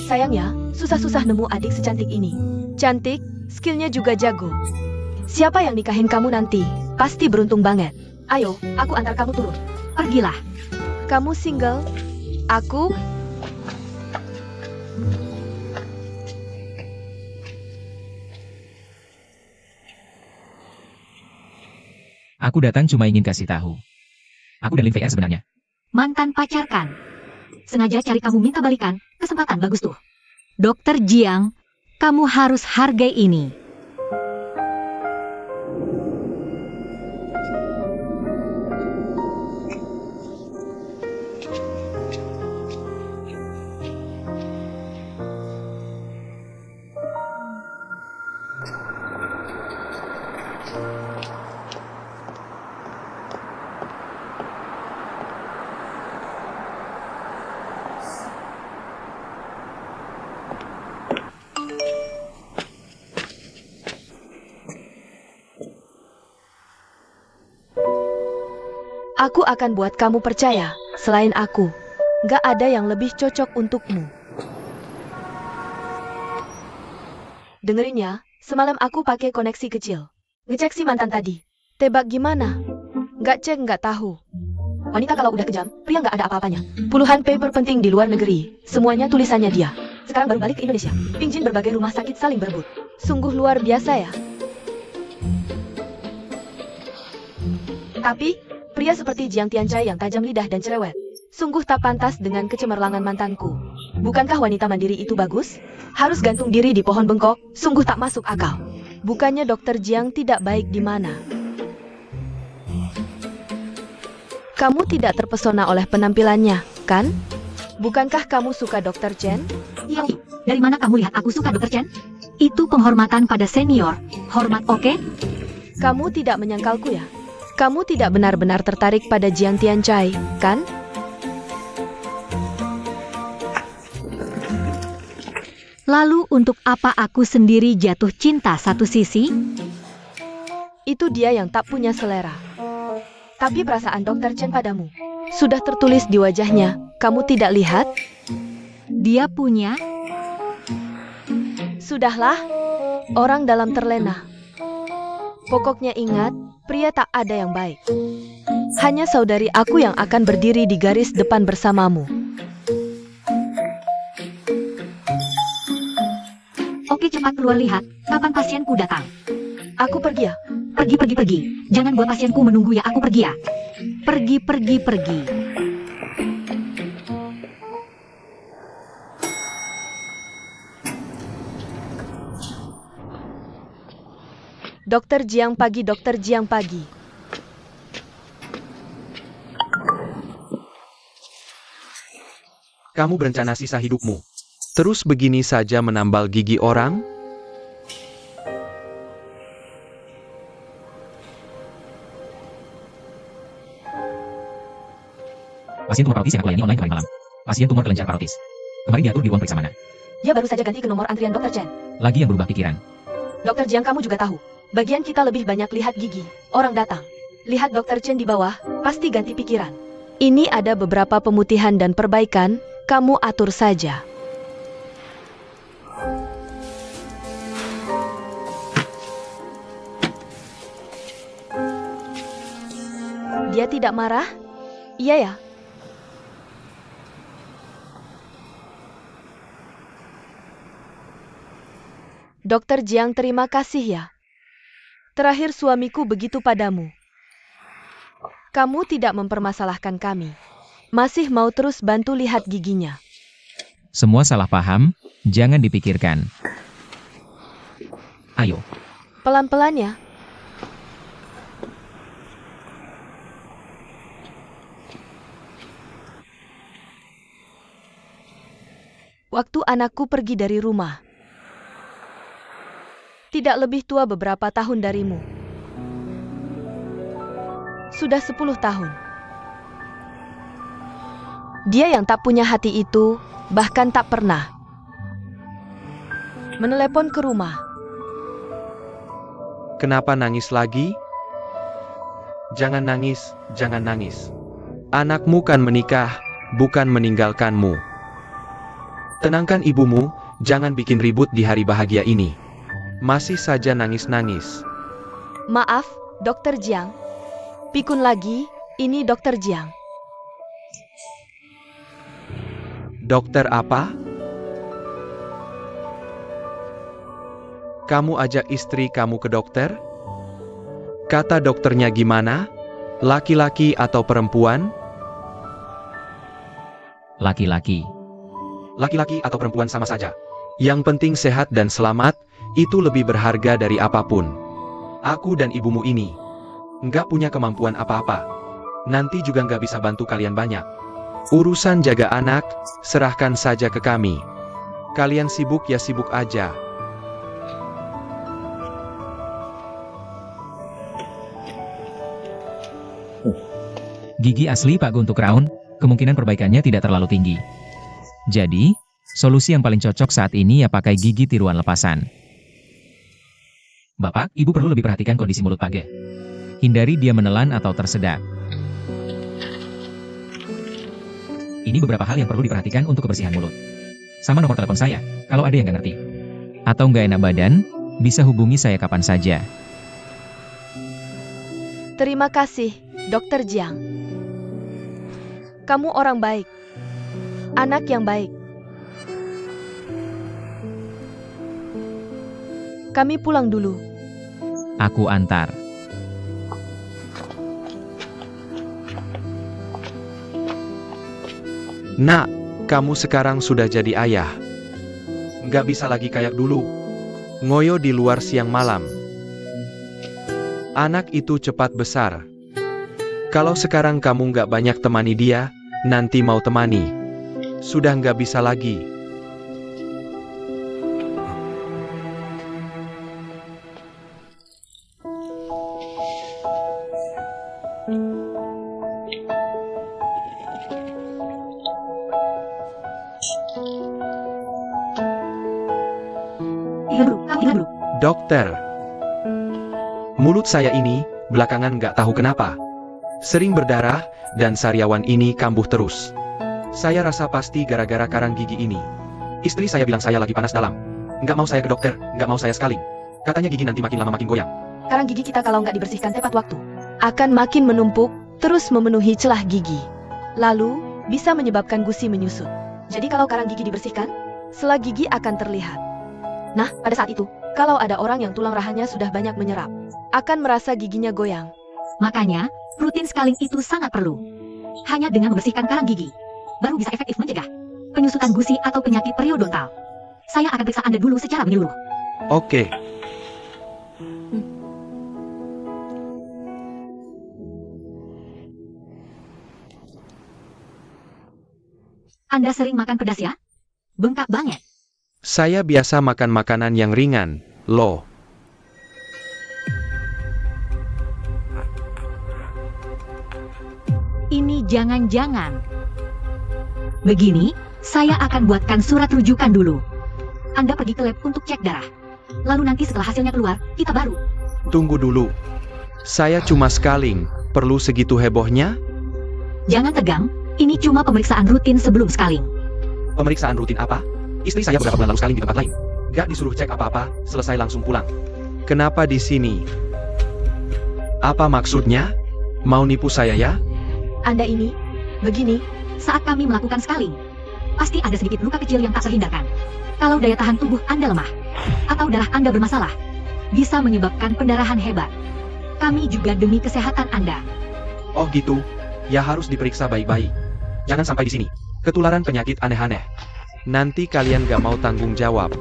Sayangnya, susah-susah nemu adik secantik ini. Cantik, skillnya juga jago. Siapa yang nikahin kamu nanti, pasti beruntung banget. Ayo, aku antar kamu turun. Pergilah. Kamu single? Aku? Aku datang cuma ingin kasih tahu. Aku dan Lin VR sebenarnya. Mantan pacar kan? Sengaja cari kamu minta balikan, kesempatan bagus tuh. Dokter Jiang, kamu harus hargai ini. Aku akan buat kamu percaya, selain aku, gak ada yang lebih cocok untukmu. Dengerin ya, semalam aku pakai koneksi kecil. Ngecek si mantan tadi. Tebak gimana? Gak cek gak tahu. Wanita kalau udah kejam, pria gak ada apa-apanya. Puluhan paper penting di luar negeri, semuanya tulisannya dia. Sekarang baru balik ke Indonesia. Pinjin berbagai rumah sakit saling berebut. Sungguh luar biasa ya. Tapi, pria seperti Jiang Tianchai yang tajam lidah dan cerewet, sungguh tak pantas dengan kecemerlangan mantanku. Bukankah wanita mandiri itu bagus? Harus gantung diri di pohon bengkok, sungguh tak masuk akal. Bukannya Dokter Jiang tidak baik di mana? Kamu tidak terpesona oleh penampilannya, kan? Bukankah kamu suka Dokter Chen? Iya, dari mana kamu lihat aku suka Dokter Chen? Itu penghormatan pada senior. Hormat, oke? Kamu tidak menyangkalku ya? Kamu tidak benar-benar tertarik pada Jiang Tianchai, kan? Lalu untuk apa aku sendiri jatuh cinta satu sisi? Itu dia yang tak punya selera. Tapi perasaan Dokter Chen padamu sudah tertulis di wajahnya. Kamu tidak lihat? Dia punya. Sudahlah, orang dalam terlena. Pokoknya ingat, pria tak ada yang baik. Hanya saudari aku yang akan berdiri di garis depan bersamamu. Oke, cepat keluar lihat. Kapan pasienku datang? Aku pergi ya. Pergi. Jangan buat pasienku menunggu ya, aku pergi ya. Pergi. Dokter Jiang pagi. Kamu berencana sisa hidupmu. Terus begini saja menambal gigi orang? Pasien tumor parotis yang aku layani online kemarin malam. Pasien tumor kelenjar parotis. Kemarin diatur di ruang periksa mana? Dia baru saja ganti ke nomor antrian Dokter Chen. Lagi yang berubah pikiran. Dokter Jiang, kamu juga tahu. Bagian kita lebih banyak lihat gigi. Orang datang. Lihat Dokter Chen di bawah, pasti ganti pikiran. Ini ada beberapa pemutihan dan perbaikan, kamu atur saja. Dia tidak marah? Iya ya? Dokter Jiang, terima kasih ya. Terakhir suamiku begitu padamu. Kamu tidak mempermasalahkan kami. Masih mau terus bantu lihat giginya. Semua salah paham, jangan dipikirkan. Ayo. Pelan-pelan ya. Waktu anakku pergi dari rumah. Tidak lebih tua beberapa tahun darimu. Sudah 10 tahun. Dia yang tak punya hati itu bahkan tak pernah menelepon ke rumah. Kenapa nangis lagi? Jangan nangis, jangan nangis. Anakmu kan menikah, bukan meninggalkanmu. Tenangkan ibumu, jangan bikin ribut di hari bahagia ini. Masih saja nangis-nangis. Maaf, Dokter Jiang. Pikun lagi, ini Dokter Jiang. Dokter apa? Kamu ajak istri kamu ke dokter? Kata dokternya gimana? Laki-laki atau perempuan? Laki-laki. Laki-laki atau perempuan sama saja. Yang penting sehat dan selamat, itu lebih berharga dari apapun. Aku dan ibumu ini nggak punya kemampuan apa-apa. Nanti juga nggak bisa bantu kalian banyak. Urusan jaga anak, serahkan saja ke kami. Kalian sibuk ya sibuk aja. Gigi asli Pak untuk Raun, kemungkinan perbaikannya tidak terlalu tinggi. Jadi, solusi yang paling cocok saat ini ya pakai gigi tiruan lepasan. Bapak, Ibu perlu lebih perhatikan kondisi mulut Pak Ge. Hindari dia menelan atau tersedak. Ini beberapa hal yang perlu diperhatikan untuk kebersihan mulut. Sama nomor telepon saya, kalau ada yang nggak ngerti. Atau nggak enak badan, bisa hubungi saya kapan saja. Terima kasih, Dokter Jiang. Kamu orang baik. Anak yang baik. Kami pulang dulu. Aku antar. Nak, kamu sekarang sudah jadi ayah. Nggak bisa lagi kayak dulu. Ngoyo di luar siang malam. Anak itu cepat besar. Kalau sekarang kamu nggak banyak temani dia, nanti mau temani. Sudah nggak bisa lagi. Tidur dulu, kamu tidur dulu. Dokter, mulut saya ini, belakangan nggak tahu kenapa. Sering berdarah, dan sariawan ini kambuh terus. Saya rasa pasti gara-gara karang gigi ini. Istri saya bilang saya lagi panas dalam. Nggak mau saya ke dokter, nggak mau saya sekali. Katanya gigi nanti makin lama makin goyang. Karang gigi kita kalau nggak dibersihkan tepat waktu, akan makin menumpuk, terus memenuhi celah gigi. Lalu, bisa menyebabkan gusi menyusut. Jadi kalau karang gigi dibersihkan, sela gigi akan terlihat. Nah, pada saat itu, kalau ada orang yang tulang rahangnya sudah banyak menyerap, akan merasa giginya goyang. Makanya, rutin scaling itu sangat perlu. Hanya dengan membersihkan karang gigi, baru bisa efektif mencegah penyusutan gusi atau penyakit periodontal. Saya akan periksa Anda dulu secara menyeluruh. Oke. Anda sering makan pedas ya? Bengkak banget. Saya biasa makan makanan yang ringan, loh. Ini jangan-jangan. Begini, saya akan buatkan surat rujukan dulu. Anda pergi ke lab untuk cek darah. Lalu nanti setelah hasilnya keluar, kita baru. Tunggu dulu. Saya cuma scaling, perlu segitu hebohnya? Jangan tegang, ini cuma pemeriksaan rutin sebelum scaling. Pemeriksaan rutin apa? Istri saya beberapa bulan lalu scaling di tempat lain. Gak disuruh cek apa-apa, selesai langsung pulang. Kenapa di sini? Apa maksudnya? Mau nipu saya ya? Anda ini, begini, Saat kami melakukan scaling, pasti ada sedikit luka kecil yang tak terhindarkan. Kalau daya tahan tubuh Anda lemah, atau darah Anda bermasalah, bisa menyebabkan pendarahan hebat. Kami juga demi kesehatan Anda. Oh gitu, ya harus diperiksa baik-baik. Jangan sampai di sini, ketularan penyakit aneh-aneh. Nanti kalian gak mau tanggung jawab.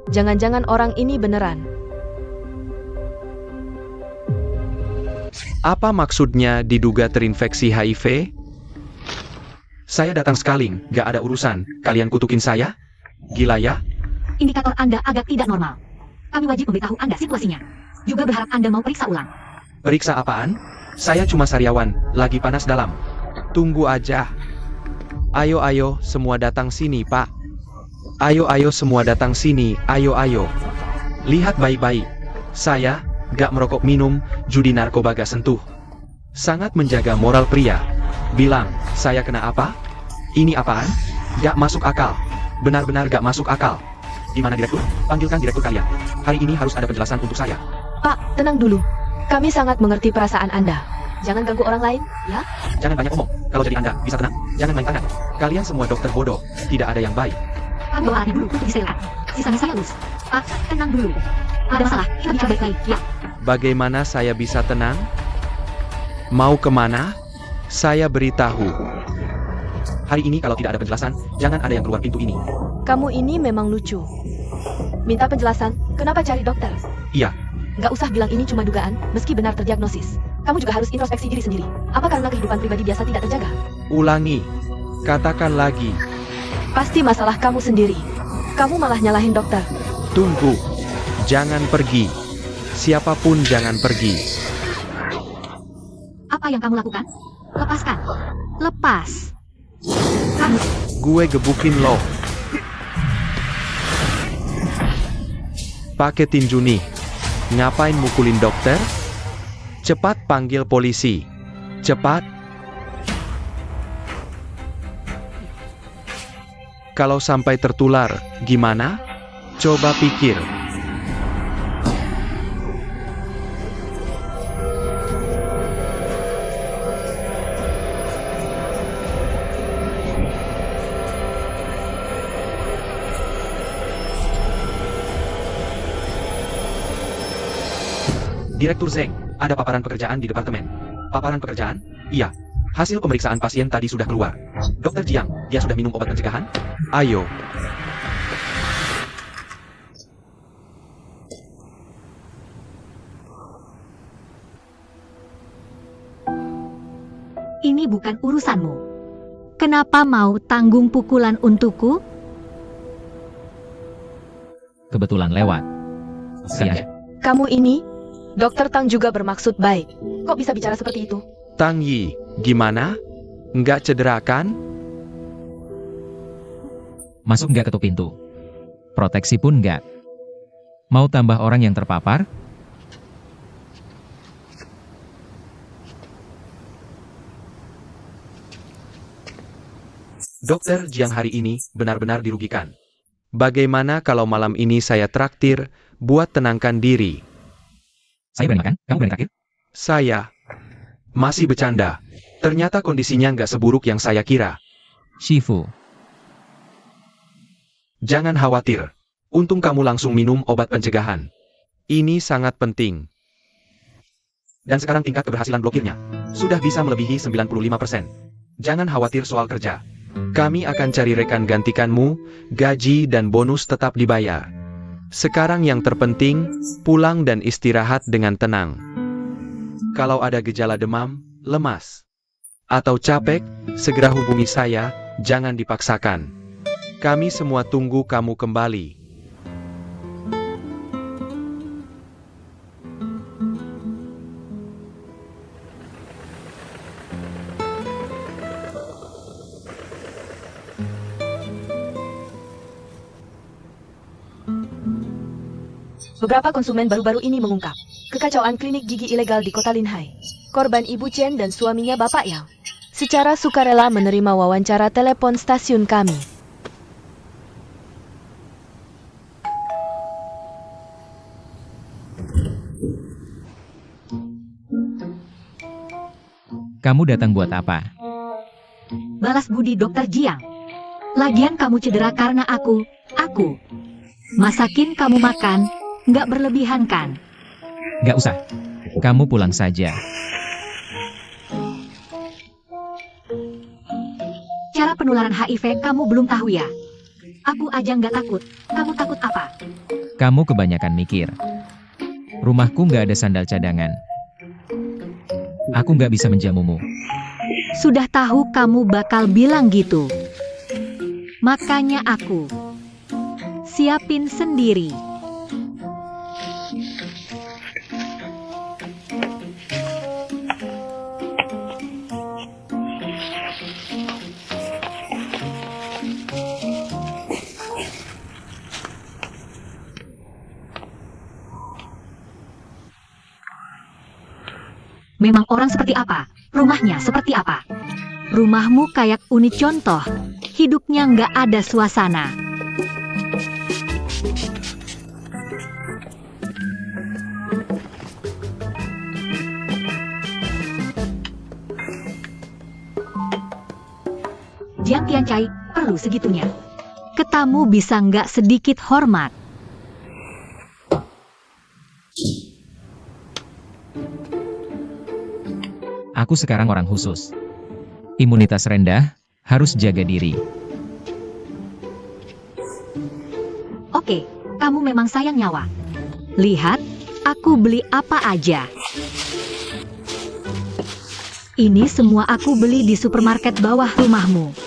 jangan-jangan orang ini beneran. Apa maksudnya diduga terinfeksi HIV? Saya datang scaling, gak ada urusan, kalian kutukin saya? Gila ya? Indikator Anda agak tidak normal. Kami wajib memberitahu Anda situasinya. Juga berharap Anda mau periksa ulang. Periksa apaan? Saya cuma sariawan, lagi panas dalam. Tunggu aja. Ayo semua datang sini, Pak. Ayo semua datang sini, ayo. Lihat baik-baik. Saya, gak merokok minum, judi narkoba gak sentuh. Sangat menjaga moral pria. Bilang, saya kena apa? Ini apaan? Gak masuk akal. Benar-benar gak masuk akal. Di mana direktur? Panggilkan direktur kalian. Hari ini harus ada penjelasan untuk saya. Pak, tenang dulu. Kami sangat mengerti perasaan Anda. Jangan ganggu orang lain, ya? Jangan banyak omong. Kalau jadi Anda bisa tenang, jangan main tangan. Kalian semua dokter bodoh. Tidak ada yang baik. Kami bawa Ari dulu untuk disterilkan. Sisanya saya urus. Pak, tenang dulu. Ada masalah, kita bicara baik-baik, ya? Bagaimana saya bisa tenang? Mau kemana? Saya beritahu. Hari ini kalau tidak ada penjelasan, jangan ada yang keluar pintu ini. Kamu ini memang lucu. Minta penjelasan, kenapa cari dokter? Iya, Nggak usah bilang ini cuma dugaan, meski benar terdiagnosis. Kamu juga harus introspeksi diri sendiri. Apa karena kehidupan pribadi biasa tidak terjaga? ulangi. Katakan lagi. Pasti masalah kamu sendiri. Kamu malah nyalahin dokter. Tunggu. Jangan pergi. Siapapun jangan pergi. Apa yang kamu lakukan? Lepaskan. Lepas. Kamu. Gue gebukin lo. Pakai tinju nih. Ngapain mukulin dokter? Cepat panggil polisi. Cepat. Kalau sampai tertular, gimana? Coba pikir. Direktur Zeng, ada paparan pekerjaan di departemen. Paparan pekerjaan? Iya. Hasil pemeriksaan pasien tadi sudah keluar. Dokter Jiang, dia sudah minum obat pencegahan? Ayo. Ini bukan urusanmu. Kenapa mau tanggung pukulan untukku? Kebetulan lewat. Siap. Kamu ini, Dokter Tang juga bermaksud baik. Kok bisa bicara seperti itu? Tang Yi, gimana? Nggak cedera kan? Masuk nggak ketuk pintu? Proteksi pun nggak? Mau tambah orang yang terpapar? Dokter Jiang hari ini benar-benar dirugikan. Bagaimana kalau malam ini saya traktir buat tenangkan diri? Saya berani makan, kamu berani traktir? Saya masih bercanda. Ternyata kondisinya nggak seburuk yang saya kira. Shifu, Jangan khawatir. Untung kamu langsung minum obat pencegahan. Ini sangat penting. Dan sekarang tingkat keberhasilan blokirnya sudah bisa melebihi 95%. Jangan khawatir soal kerja. Kami akan cari rekan gantikanmu, gaji dan bonus tetap dibayar. Sekarang yang terpenting, pulang dan istirahat dengan tenang. Kalau ada gejala demam, lemas, atau capek, segera hubungi saya, jangan dipaksakan. Kami semua tunggu kamu kembali. Beberapa konsumen baru-baru ini mengungkap kekacauan klinik gigi ilegal di kota Linhai. Korban Ibu Chen dan suaminya Bapak Yang secara sukarela menerima wawancara telepon stasiun kami. kamu datang buat apa? Balas budi Dokter Jiang. Lagian kamu cedera karena aku. Masakin kamu makan, nggak berlebihan kan? Nggak usah. Kamu pulang saja. Cara penularan HIV kamu belum tahu ya? Aku aja nggak takut. Kamu takut apa? Kamu kebanyakan mikir. Rumahku nggak ada sandal cadangan. Aku nggak bisa menjamumu. Sudah tahu kamu bakal bilang gitu. Makanya aku siapin sendiri. Memang orang seperti apa? Rumahnya seperti apa? Rumahmu kayak unit contoh. Hidupnya nggak ada suasana. Jiang Tiancai perlu segitunya. Ke tamu bisa nggak sedikit hormat? Aku sekarang orang khusus. Imunitas rendah, harus jaga diri. Oke, kamu memang sayang nyawa. Lihat, aku beli apa aja. Ini semua aku beli di supermarket bawah rumahmu.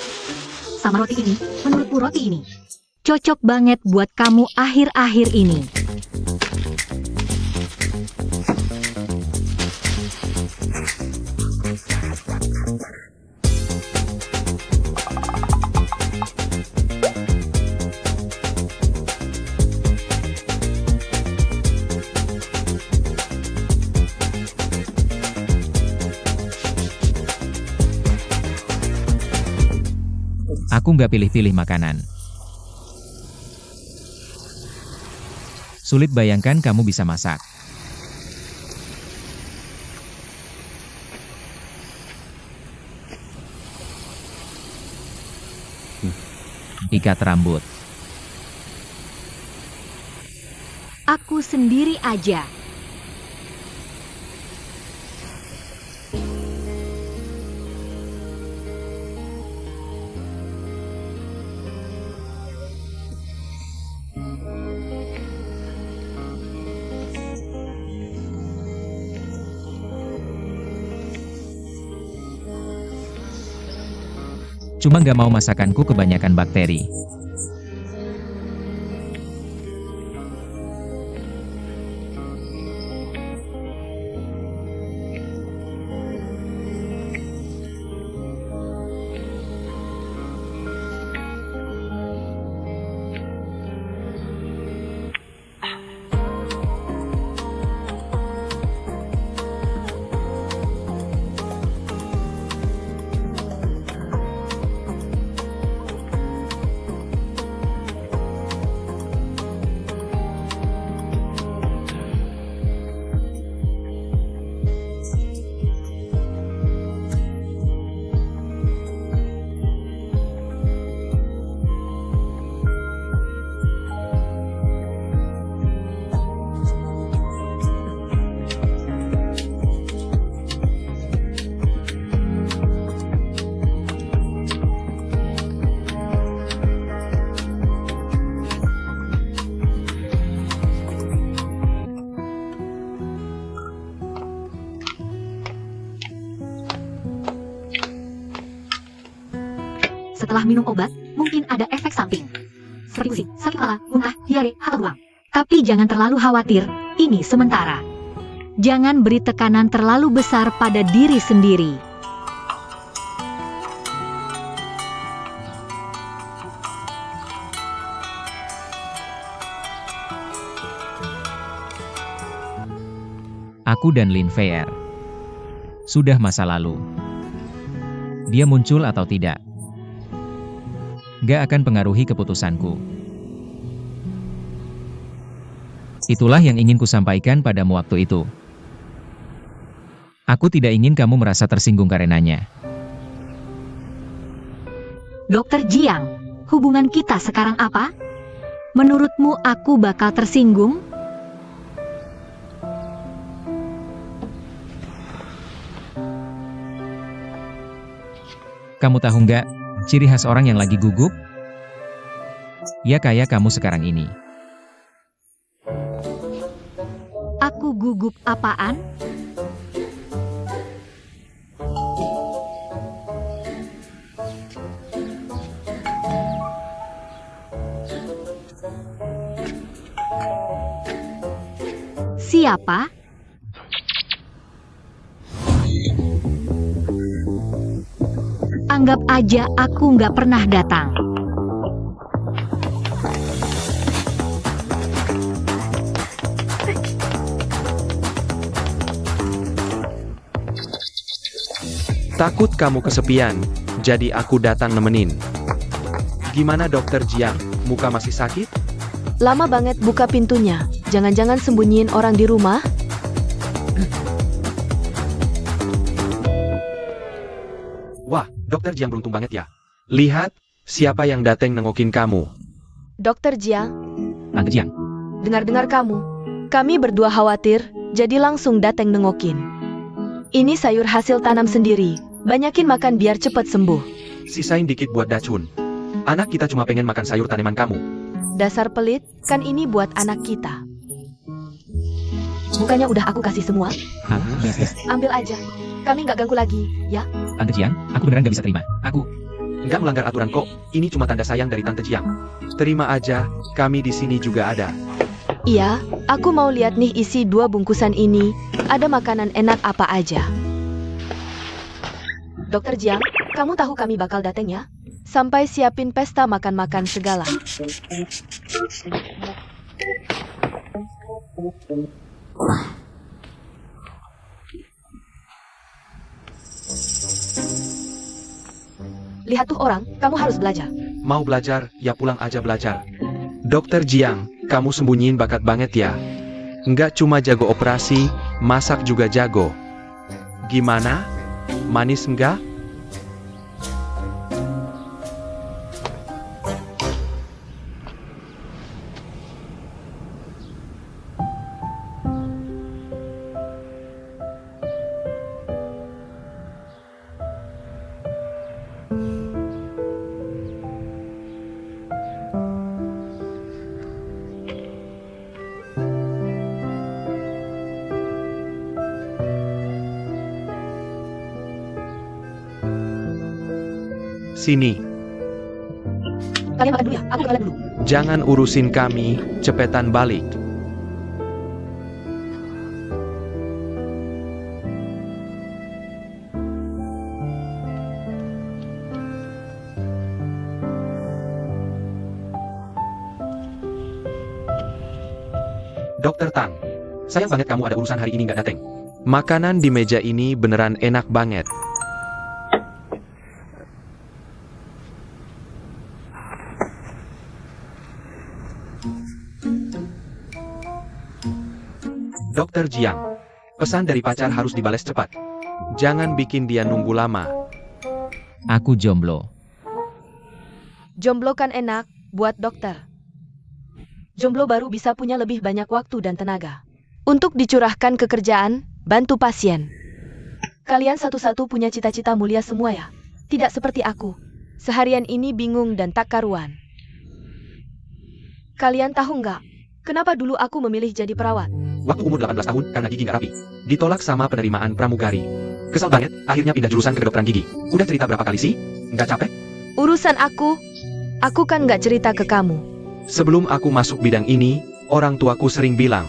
Sama roti ini, menurutku roti ini cocok banget buat kamu akhir-akhir ini. Aku nggak pilih-pilih makanan. Sulit bayangkan kamu bisa masak. Ikat rambut. Aku sendiri aja. Cuma nggak mau masakanku kebanyakan bakteri. Setelah minum obat, mungkin ada efek samping. Seperti pusing, sakit kepala, muntah, diare, atau ruam. Tapi jangan terlalu khawatir, ini sementara. Jangan beri tekanan terlalu besar pada diri sendiri. Aku dan Lin Feier. Sudah masa lalu. Dia muncul atau tidak, gak akan pengaruhi keputusanku. Itulah yang ingin kusampaikan padamu waktu itu. Aku tidak ingin kamu merasa tersinggung karenanya. Dokter Jiang, hubungan kita sekarang apa? Menurutmu aku bakal tersinggung? Kamu tahu nggak, ciri khas orang yang lagi gugup? Ya kayak kamu sekarang ini. Aku gugup apaan? Siapa? Anggap aja aku nggak pernah datang. Takut kamu kesepian, jadi aku datang nemenin. Gimana Dokter Jiang, muka masih sakit? Lama banget buka pintunya. Jangan-jangan sembunyiin orang di rumah? Wah, Dokter Jiang beruntung banget ya. Lihat, siapa yang dateng nengokin kamu. Dokter Jiang, Tante Jiang, dengar-dengar kamu. Kami berdua khawatir, jadi langsung dateng nengokin. Ini sayur hasil tanam sendiri. Banyakin makan biar cepat sembuh. Sisain dikit buat Dacun. Anak kita cuma pengen makan sayur tanaman kamu. Dasar pelit, kan ini buat anak kita. Bukannya udah aku kasih semua? hah, Ambil aja. Kami nggak ganggu lagi, ya? Tante Jiang, aku beneran gak bisa terima. Aku, Nggak melanggar aturan kok, ini cuma tanda sayang dari Tante Jiang. Terima aja, kami di sini juga ada. Iya, aku mau lihat nih isi 2 bungkusan ini. Ada makanan enak apa aja. Dokter Jiang, kamu tahu kami bakal dateng ya? Sampai siapin pesta makan-makan segala. Lihat tuh orang, kamu harus belajar. Mau belajar, ya pulang aja belajar. Dokter Jiang, kamu sembunyiin bakat banget ya. Nggak cuma jago operasi, masak juga jago. Gimana? Manis nggak? Sini, Kalian makan dulu ya, aku jualan dulu. jangan urusin kami, cepetan balik. Dokter Tang, sayang banget kamu ada urusan hari ini nggak dateng. Makanan di meja ini beneran enak banget. Dokter Jiang, pesan dari pacar harus dibalas cepat. Jangan bikin dia nunggu lama. aku jomblo. Jomblo kan enak, buat dokter. Jomblo baru bisa punya lebih banyak waktu dan tenaga. Untuk dicurahkan ke kerjaan, bantu pasien. Kalian satu-satu punya cita-cita mulia semua ya? Tidak seperti aku. Seharian ini bingung dan tak karuan. Kalian tahu nggak, kenapa dulu aku memilih jadi perawat? Waktu umur 18 tahun karena gigi nggak rapi. Ditolak sama penerimaan pramugari. Kesal banget, akhirnya pindah jurusan ke kedokteran gigi. Udah cerita berapa kali sih? Nggak capek? Urusan aku kan nggak cerita ke kamu. Sebelum aku masuk bidang ini, orang tuaku sering bilang,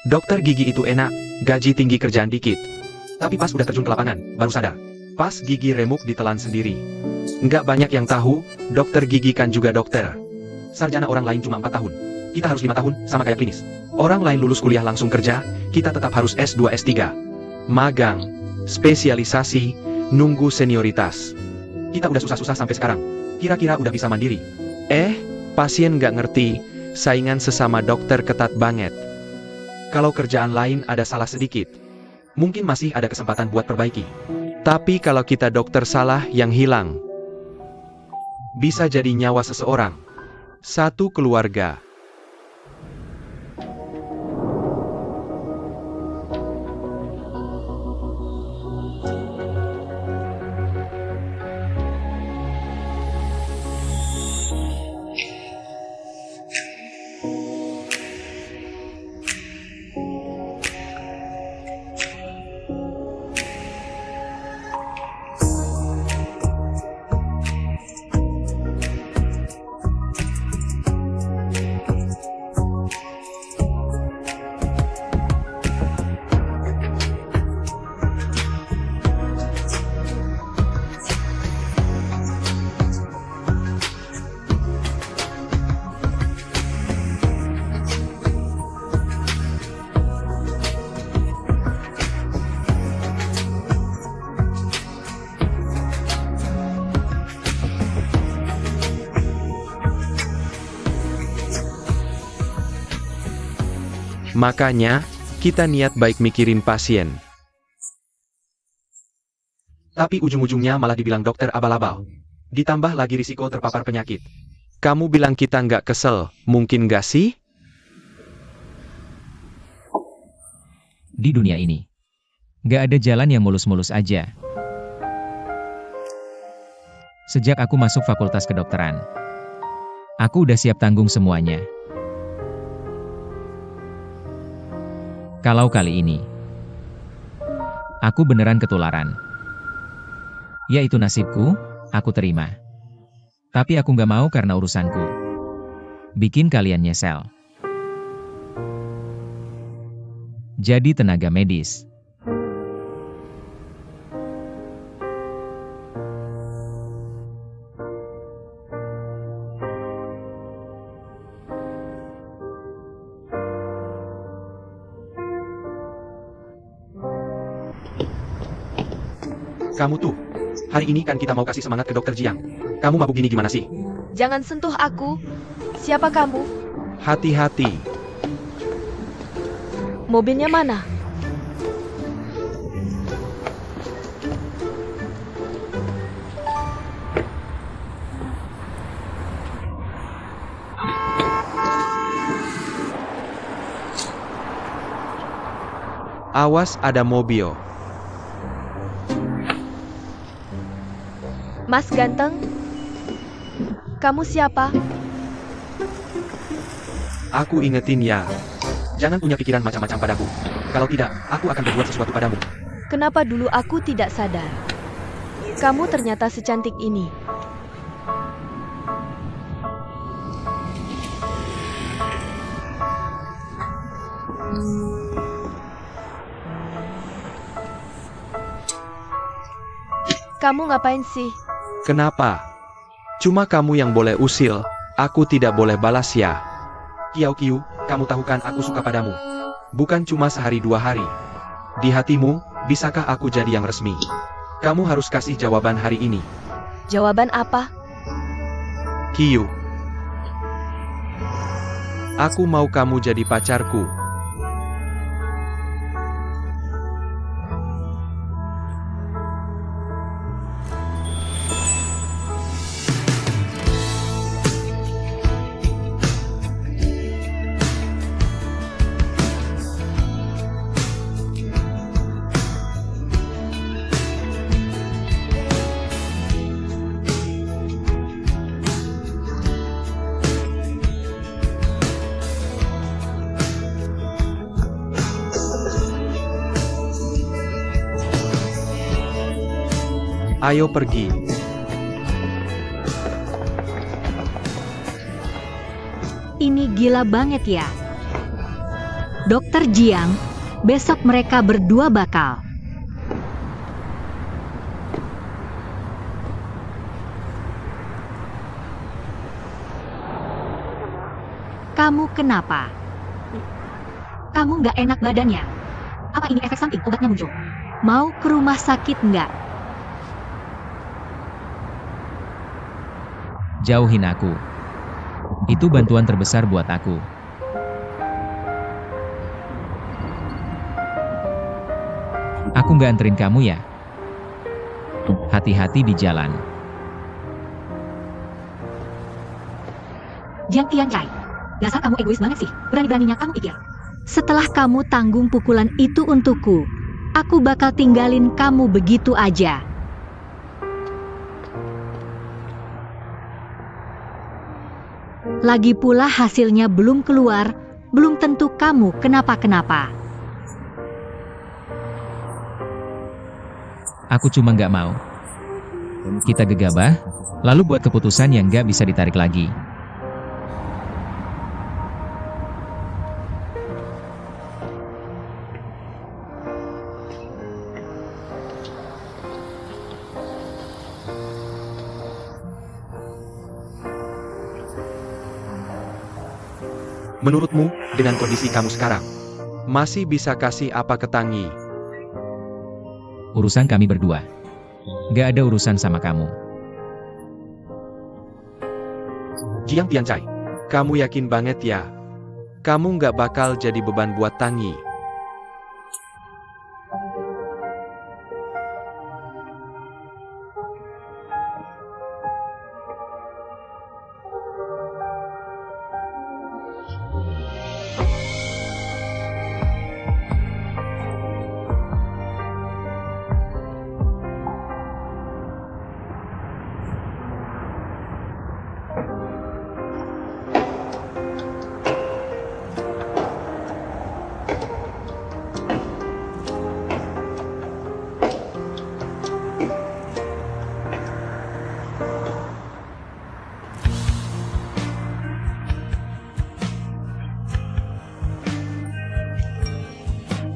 dokter gigi itu enak, gaji tinggi kerjaan dikit. Tapi pas udah terjun ke lapangan, baru sadar. Pas gigi remuk ditelan sendiri. Nggak banyak yang tahu, dokter gigi kan juga dokter. Sarjana orang lain cuma 4 tahun. Kita harus 5 tahun, sama kayak klinis. Orang lain lulus kuliah langsung kerja, kita tetap harus S2, S3. Magang, spesialisasi, nunggu senioritas. Kita udah susah-susah sampai sekarang. Kira-kira udah bisa mandiri. Pasien nggak ngerti, saingan sesama dokter ketat banget. Kalau kerjaan lain ada salah sedikit, mungkin masih ada kesempatan buat perbaiki. Tapi kalau kita dokter salah yang hilang, bisa jadi nyawa seseorang. Satu keluarga. Makanya, kita niat baik mikirin pasien. Tapi ujung-ujungnya malah dibilang dokter abal-abal. Ditambah lagi risiko terpapar penyakit. Kamu bilang kita nggak kesel, mungkin nggak sih? Di dunia ini, nggak ada jalan yang mulus-mulus aja. Sejak aku masuk fakultas kedokteran, aku udah siap tanggung semuanya. Kalau kali ini, aku beneran ketularan. Ya itu nasibku, aku terima. Tapi aku nggak mau karena urusanku bikin kalian nyesel. Jadi tenaga medis. Kamu tuh, hari ini kan kita mau kasih semangat ke dokter Jiang. Kamu mabuk gini gimana sih? Jangan sentuh aku. Siapa kamu? Hati-hati. Mobilnya mana? Awas ada mobil. Mas ganteng? Kamu siapa? Aku ingetin ya. Jangan punya pikiran macam-macam padaku. Kalau tidak, aku akan berbuat sesuatu padamu. Kenapa dulu aku tidak sadar? Kamu ternyata secantik ini. Kamu ngapain sih? Kenapa? Cuma kamu yang boleh usil, aku tidak boleh balas ya. Kiao Kiu, kamu tahu kan aku suka padamu. Bukan cuma sehari 2 hari. Di hatimu, bisakah aku jadi yang resmi? Kamu harus kasih jawaban hari ini. Jawaban apa? Kiu. Aku mau kamu jadi pacarku. Ayo pergi. Ini gila banget ya. Dokter Jiang, besok mereka berdua bakal. Kamu kenapa? Kamu nggak enak badannya? Apa ini efek samping obatnya muncul? Mau ke rumah sakit nggak? Jauhin aku. Itu bantuan terbesar buat aku. Aku nggak anterin kamu ya. Hati-hati di jalan. Jiang Tianchai, dasar kamu egois banget sih. Berani-beraninya kamu pikir. Setelah kamu tanggung pukulan itu untukku, aku bakal tinggalin kamu begitu aja. Lagi pula hasilnya belum keluar, belum tentu kamu kenapa-kenapa. Aku cuma nggak mau kita gegabah, lalu buat keputusan yang nggak bisa ditarik lagi. Menurutmu, dengan kondisi kamu sekarang, masih bisa kasih apa ke Tangi? Urusan kami berdua. Nggak ada urusan sama kamu. Jiang Tianchai, kamu yakin banget ya? Kamu nggak bakal jadi beban buat Tangi.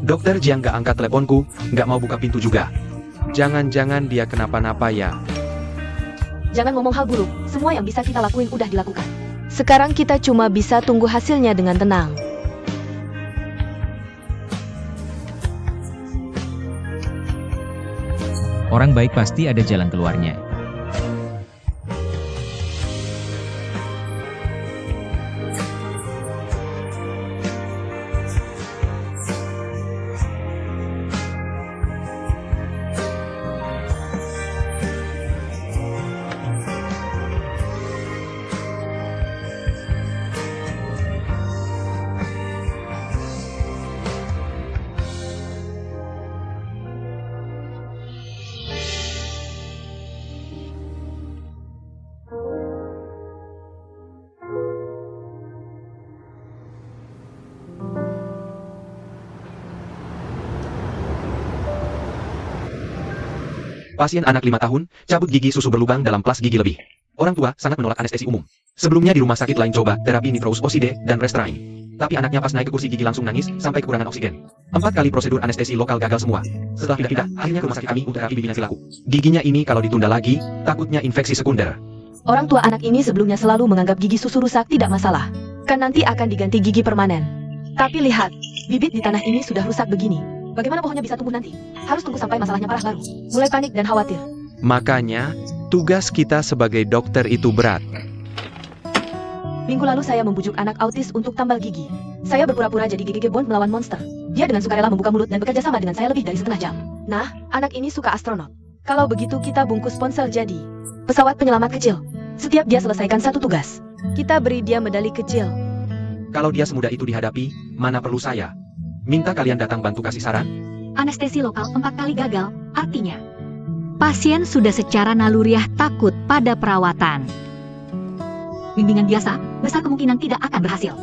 Dokter Jiang nggak angkat teleponku, nggak mau buka pintu juga. Jangan-jangan dia kenapa-napa ya. Jangan ngomong hal buruk, semua yang bisa kita lakuin udah dilakukan. Sekarang kita cuma bisa tunggu hasilnya dengan tenang. Orang baik pasti ada jalan keluarnya. Pasien anak 5 tahun, cabut gigi susu berlubang dalam plas gigi lebih. Orang tua sangat menolak anestesi umum. Sebelumnya di rumah sakit lain coba terapi nitros oxide dan restrain. Tapi anaknya pas naik ke kursi gigi langsung nangis sampai kekurangan oksigen. 4 kali prosedur anestesi lokal gagal semua. Setelah pindah-pindah, akhirnya ke rumah sakit kami untuk terapi bibinya silaku. Giginya ini kalau ditunda lagi, takutnya infeksi sekunder. Orang tua anak ini sebelumnya selalu menganggap gigi susu rusak tidak masalah. Kan nanti akan diganti gigi permanen. Tapi lihat, bibit di tanah ini sudah rusak begini. Bagaimana pohonnya bisa tumbuh nanti? Harus tunggu sampai masalahnya parah baru. Mulai panik dan khawatir. Makanya, tugas kita sebagai dokter itu berat. Minggu lalu saya membujuk anak autis untuk tambal gigi. Saya berpura-pura jadi Gigi Bond melawan monster. Dia dengan sukarela membuka mulut dan bekerja sama dengan saya lebih dari setengah jam. Nah, anak ini suka astronot. Kalau begitu kita bungkus ponsel jadi pesawat penyelamat kecil. Setiap dia selesaikan satu tugas, kita beri dia medali kecil. Kalau dia semudah itu dihadapi, mana perlu saya? Minta kalian datang bantu kasih saran? Anestesi lokal 4 kali gagal, artinya pasien sudah secara naluriah takut pada perawatan. Bimbingan biasa, besar kemungkinan tidak akan berhasil.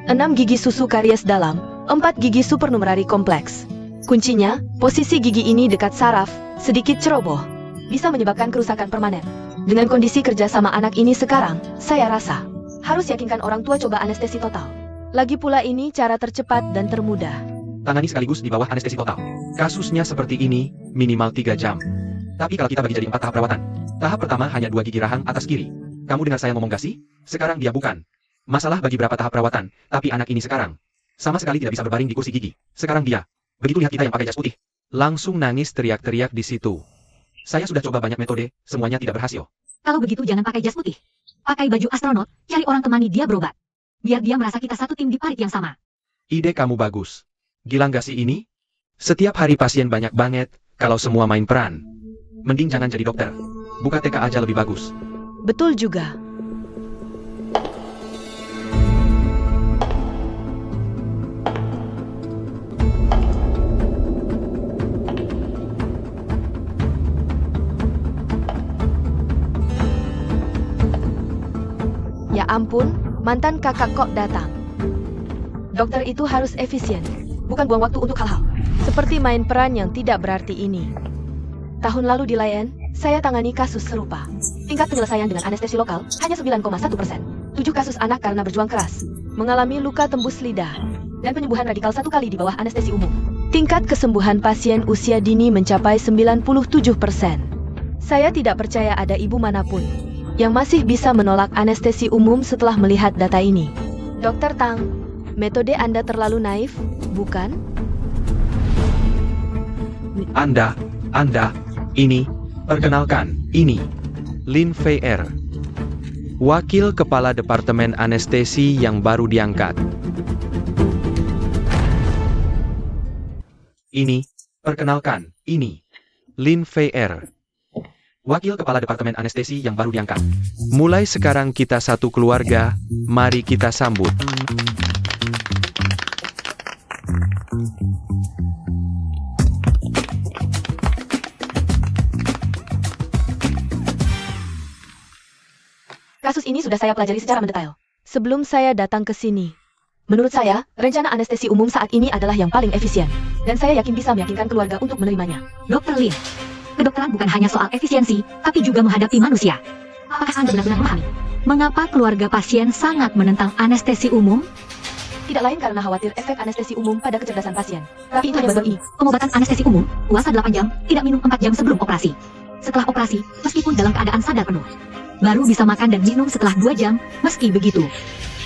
6 gigi susu karies dalam, 4 gigi supernumerari kompleks. Kuncinya, posisi gigi ini dekat saraf, sedikit ceroboh. Bisa menyebabkan kerusakan permanen. Dengan kondisi kerja sama anak ini sekarang, saya rasa harus yakinkan orang tua coba anestesi total. Lagi pula ini cara tercepat dan termudah. Tangani sekaligus di bawah anestesi total. Kasusnya seperti ini, minimal 3 jam. Tapi kalau kita bagi jadi 4 tahap perawatan. Tahap pertama hanya 2 gigi rahang atas kiri. Kamu dengar saya ngomong gak sih? Sekarang dia bukan. Masalah bagi berapa tahap perawatan, tapi anak ini sekarang sama sekali tidak bisa berbaring di kursi gigi. Sekarang dia, begitu lihat kita yang pakai jas putih, langsung nangis teriak-teriak di situ. Saya sudah coba banyak metode, semuanya tidak berhasil. Kalau begitu jangan pakai jas putih. Pakai baju astronot, cari orang temani dia berobat. Biar dia merasa kita satu tim di parit yang sama. Ide kamu bagus. Gila nggak sih ini? Setiap hari pasien banyak banget, kalau semua main peran. Mending jangan jadi dokter. Buka TK aja lebih bagus. Betul juga. Ya ampun, mantan kakak kok datang. Dokter itu harus efisien, bukan buang waktu untuk hal-hal seperti main peran yang tidak berarti ini. Tahun lalu di Lion, saya tangani kasus serupa. Tingkat penyelesaian dengan anestesi lokal hanya 9,1%. 7 kasus anak karena berjuang keras, mengalami luka tembus lidah, dan penyembuhan radikal 1 kali di bawah anestesi umum. Tingkat kesembuhan pasien usia dini mencapai 97%. Saya tidak percaya ada ibu manapun yang masih bisa menolak anestesi umum setelah melihat data ini. Dokter Tang, metode Anda terlalu naif, bukan? Anda, ini, perkenalkan, ini, Lin Fei Er, Wakil Kepala Departemen Anestesi yang baru diangkat. Ini, perkenalkan, ini Lin Fei Er, Wakil Kepala Departemen Anestesi yang baru diangkat. Mulai sekarang kita satu keluarga, mari kita sambut. Kasus ini sudah saya pelajari secara mendetail. Sebelum saya datang ke sini, menurut saya, rencana anestesi umum saat ini adalah yang paling efisien. Dan saya yakin bisa meyakinkan keluarga untuk menerimanya. Dr. Lin, kedokteran bukan hanya soal efisiensi, tapi juga menghadapi manusia. Apakah Anda benar-benar memahami mengapa keluarga pasien sangat menentang anestesi umum? Tidak lain karena khawatir efek anestesi umum pada kecerdasan pasien. Tapi itu hanya baru ini. Pengobatan anestesi umum, puasa 8 jam, tidak minum 4 jam sebelum operasi. Setelah operasi, meskipun dalam keadaan sadar penuh, baru bisa makan dan minum setelah 2 jam, meski begitu,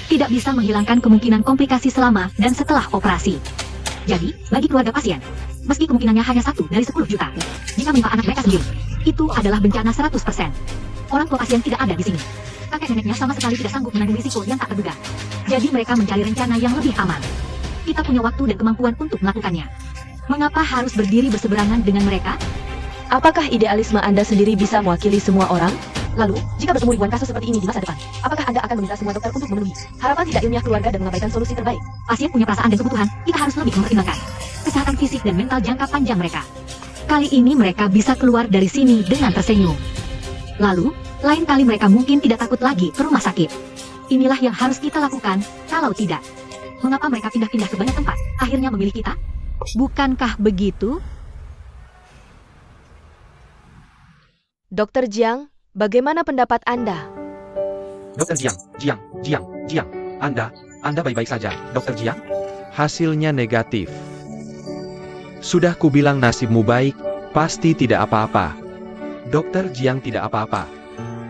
tidak bisa menghilangkan kemungkinan komplikasi selama dan setelah operasi. Jadi, bagi keluarga pasien, meski kemungkinannya hanya 1 dari 10 juta, jika menimpa anak mereka sendiri, itu adalah bencana 100%. Orang tua pasien tidak ada di sini. Kakek neneknya sama sekali tidak sanggup menanggung risiko yang tak terduga. Jadi mereka mencari rencana yang lebih aman. Kita punya waktu dan kemampuan untuk melakukannya. Mengapa harus berdiri berseberangan dengan mereka? Apakah idealisme Anda sendiri bisa mewakili semua orang? Lalu, jika bertemu ribuan kasus seperti ini di masa depan, apakah Anda akan meminta semua dokter untuk memenuhi harapan tidak ilmiah keluarga dan mengabaikan solusi terbaik? Pasien punya perasaan dan kebutuhan, kita harus lebih mempertimbangkan kesehatan fisik dan mental jangka panjang mereka. Kali ini mereka bisa keluar dari sini dengan tersenyum. Lalu, lain kali mereka mungkin tidak takut lagi ke rumah sakit. Inilah yang harus kita lakukan, kalau tidak. Mengapa mereka pindah-pindah ke banyak tempat, akhirnya memilih kita? Bukankah begitu? Dr. Jiang, bagaimana pendapat Anda? Dokter Jiang, Anda baik-baik saja, Dokter Jiang? Hasilnya negatif. Sudah kubilang nasibmu baik, pasti tidak apa-apa. Dokter Jiang tidak apa-apa.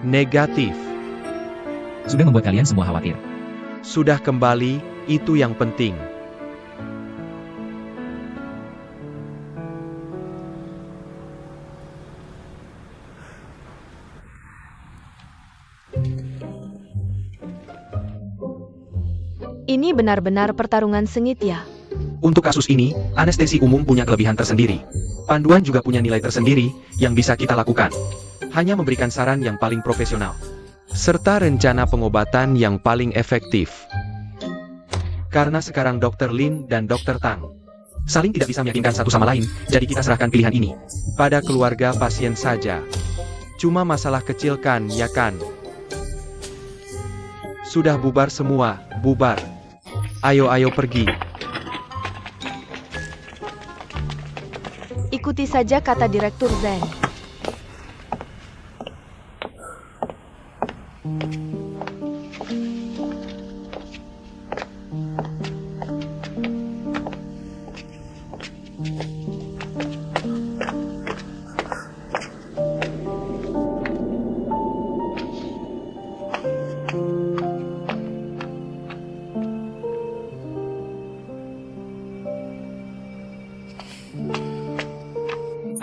Negatif. Sudah membuat kalian semua khawatir. Sudah kembali, itu yang penting. Ini benar-benar pertarungan sengit ya. Untuk kasus ini, anestesi umum punya kelebihan tersendiri. Panduan juga punya nilai tersendiri yang bisa kita lakukan. Hanya memberikan saran yang paling profesional, serta rencana pengobatan yang paling efektif. Karena sekarang Dr. Lin dan Dr. Tang saling tidak bisa meyakinkan satu sama lain, jadi kita serahkan pilihan ini pada keluarga pasien saja. Cuma masalah kecil kan, ya kan? Sudah bubar semua, bubar. Ayo pergi. Ikuti saja kata Direktur Zeng.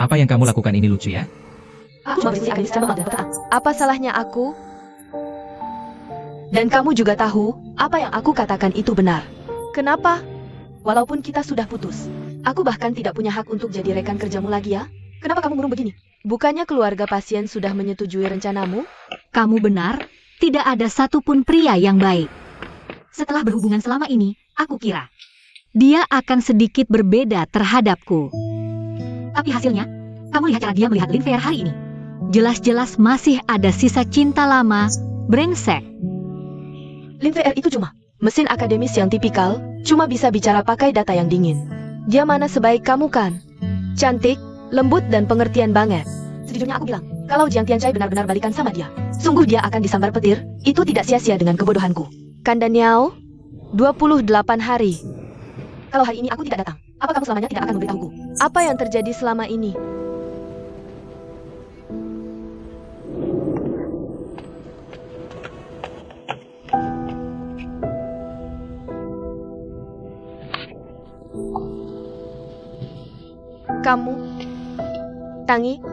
Apa yang kamu lakukan ini lucu ya? Aku cuma berdiskusi akademis secara dan bertahap. Apa salahnya aku? Dan kamu juga tahu, apa yang aku katakan itu benar. Kenapa? Walaupun kita sudah putus, aku bahkan tidak punya hak untuk jadi rekan kerjamu lagi ya. Kenapa kamu murung begini? Bukannya keluarga pasien sudah menyetujui rencanamu? Kamu benar, tidak ada satupun pria yang baik. Setelah berhubungan selama ini, aku kira dia akan sedikit berbeda terhadapku. Tapi hasilnya, kamu lihat cara dia melihat Lin Fei Er hari ini. Jelas-jelas masih ada sisa cinta lama, brengsek. Lin Fei Er itu cuma mesin akademis yang tipikal, cuma bisa bicara pakai data yang dingin. Dia mana sebaik kamu kan? Cantik, lembut dan pengertian banget. Sejujurnya aku bilang, kalau Jiang Tianchai benar-benar balikan sama dia, sungguh dia akan disambar petir, itu tidak sia-sia dengan kebodohanku. Kanda Niao, 28 hari. Kalau hari ini aku tidak datang, apa kamu selamanya tidak akan memberitahuku? Apa yang terjadi selama ini? Kamu, Tangi,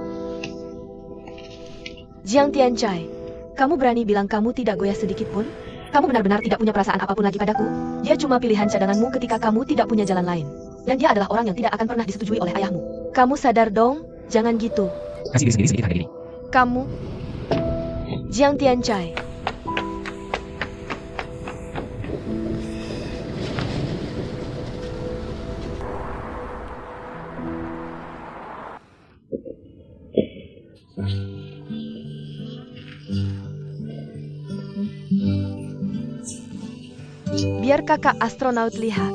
Jiang Tianchai, kamu berani bilang kamu tidak goyah sedikit pun? Kamu benar-benar tidak punya perasaan apapun lagi padaku? Dia cuma pilihan cadanganmu ketika kamu tidak punya jalan lain. Dan dia adalah orang yang tidak akan pernah disetujui oleh ayahmu. Kamu sadar dong? Jangan gitu. Kasih diri sendiri sedikit harga diri. Kamu, Jiang Tianchai. Biar kakak astronaut lihat.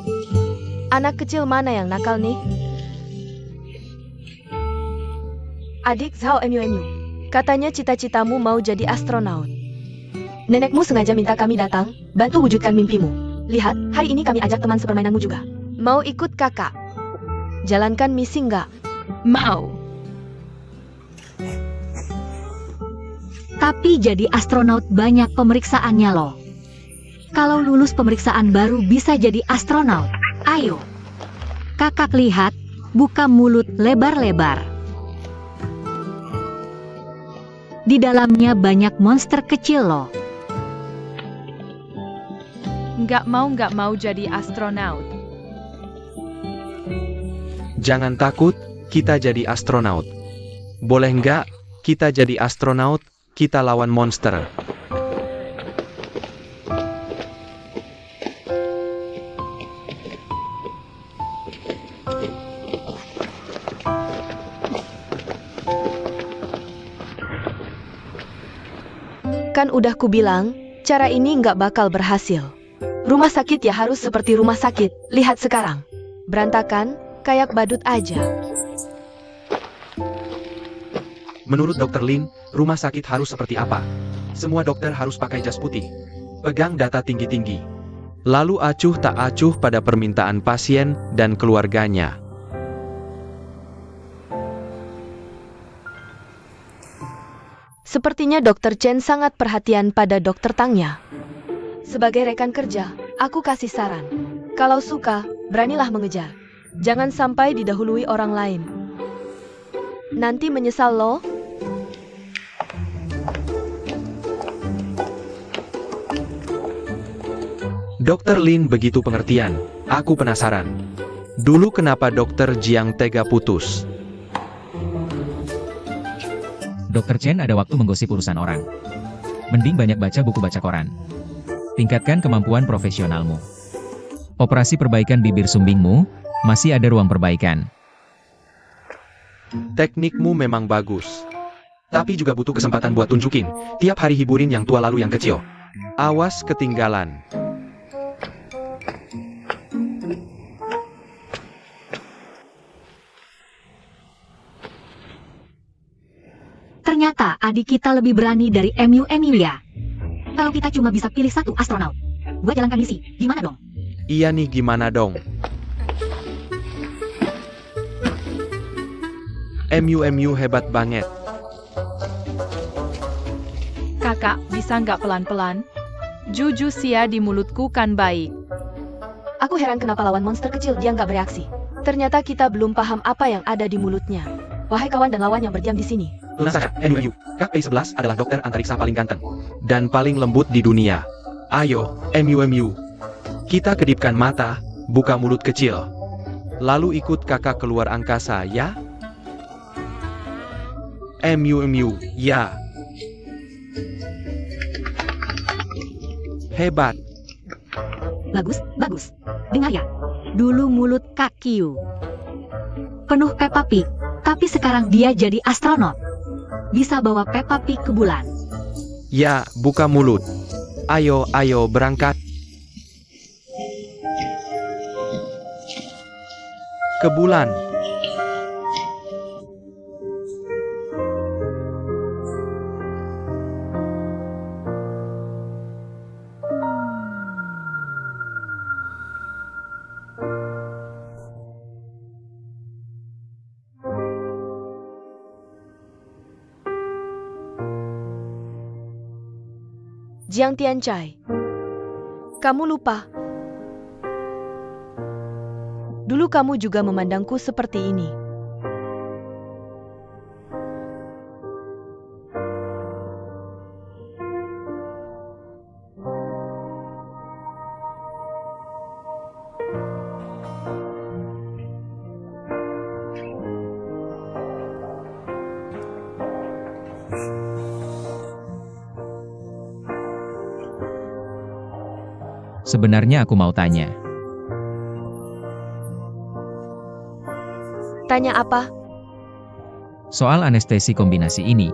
Anak kecil mana yang nakal nih? Adik Zhao MU. Katanya cita-citamu mau jadi astronaut. Nenekmu sengaja minta kami datang, bantu wujudkan mimpimu. Lihat, hari ini kami ajak teman sepermainanmu juga. Mau ikut kakak? Jalankan misi nggak? Mau. Tapi jadi astronot banyak pemeriksaannya loh. Kalau lulus pemeriksaan baru bisa jadi astronot. Ayo. Kakak lihat, buka mulut lebar-lebar. Di dalamnya banyak monster kecil loh. Nggak mau jadi astronot. Jangan takut, kita jadi astronot. Boleh nggak, kita jadi astronot, kita lawan monster. Kan udah kubilang, cara ini nggak bakal berhasil. Rumah sakit ya harus seperti rumah sakit, lihat sekarang. Berantakan, kayak badut aja. Menurut Dr. Lin, rumah sakit harus seperti apa? Semua dokter harus pakai jas putih. Pegang data tinggi-tinggi. Lalu acuh tak acuh pada permintaan pasien dan keluarganya. Sepertinya Dr. Chen sangat perhatian pada Dr. Tangnya. Sebagai rekan kerja, aku kasih saran. Kalau suka, beranilah mengejar. Jangan sampai didahului orang lain. Nanti menyesal loh. Dr. Lin begitu pengertian. Aku penasaran. Dulu kenapa Dr. Jiang tega putus? Dr. Chen ada waktu menggosip urusan orang. Mending banyak baca buku baca koran. Tingkatkan kemampuan profesionalmu. Operasi perbaikan bibir sumbingmu, masih ada ruang perbaikan. Teknikmu memang bagus. Tapi juga butuh kesempatan buat tunjukin. Tiap hari hiburin yang tua lalu yang kecil. Awas ketinggalan. Ternyata adik kita lebih berani dari MU Emilia. Kalau kita cuma bisa pilih satu astronaut, buat jalankan misi, gimana dong? Iya nih gimana dong? MU hebat banget. Kakak, bisa nggak pelan-pelan? Juju sia di mulutku kan baik. Aku heran kenapa lawan monster kecil dia nggak bereaksi. Ternyata kita belum paham apa yang ada di mulutnya. Wahai kawan dan lawan yang berdiam di sini. Tenang saja, MU. Kak P11 adalah dokter antariksa paling ganteng. Dan paling lembut di dunia. Ayo, MU. Kita kedipkan mata, buka mulut kecil. Lalu ikut kakak keluar angkasa, ya? MU, ya. Hebat. Bagus. Dengar ya. Dulu mulut Kak Kyu penuh Peppa Pig, tapi sekarang dia jadi astronot. Bisa bawa Peppa Pig ke bulan. Ya, buka mulut. Ayo, berangkat. Ke bulan. Jiang Tianchai. Kamu lupa. Dulu kamu juga memandangku seperti ini. Sebenarnya aku mau tanya. Tanya apa? Soal anestesi kombinasi ini.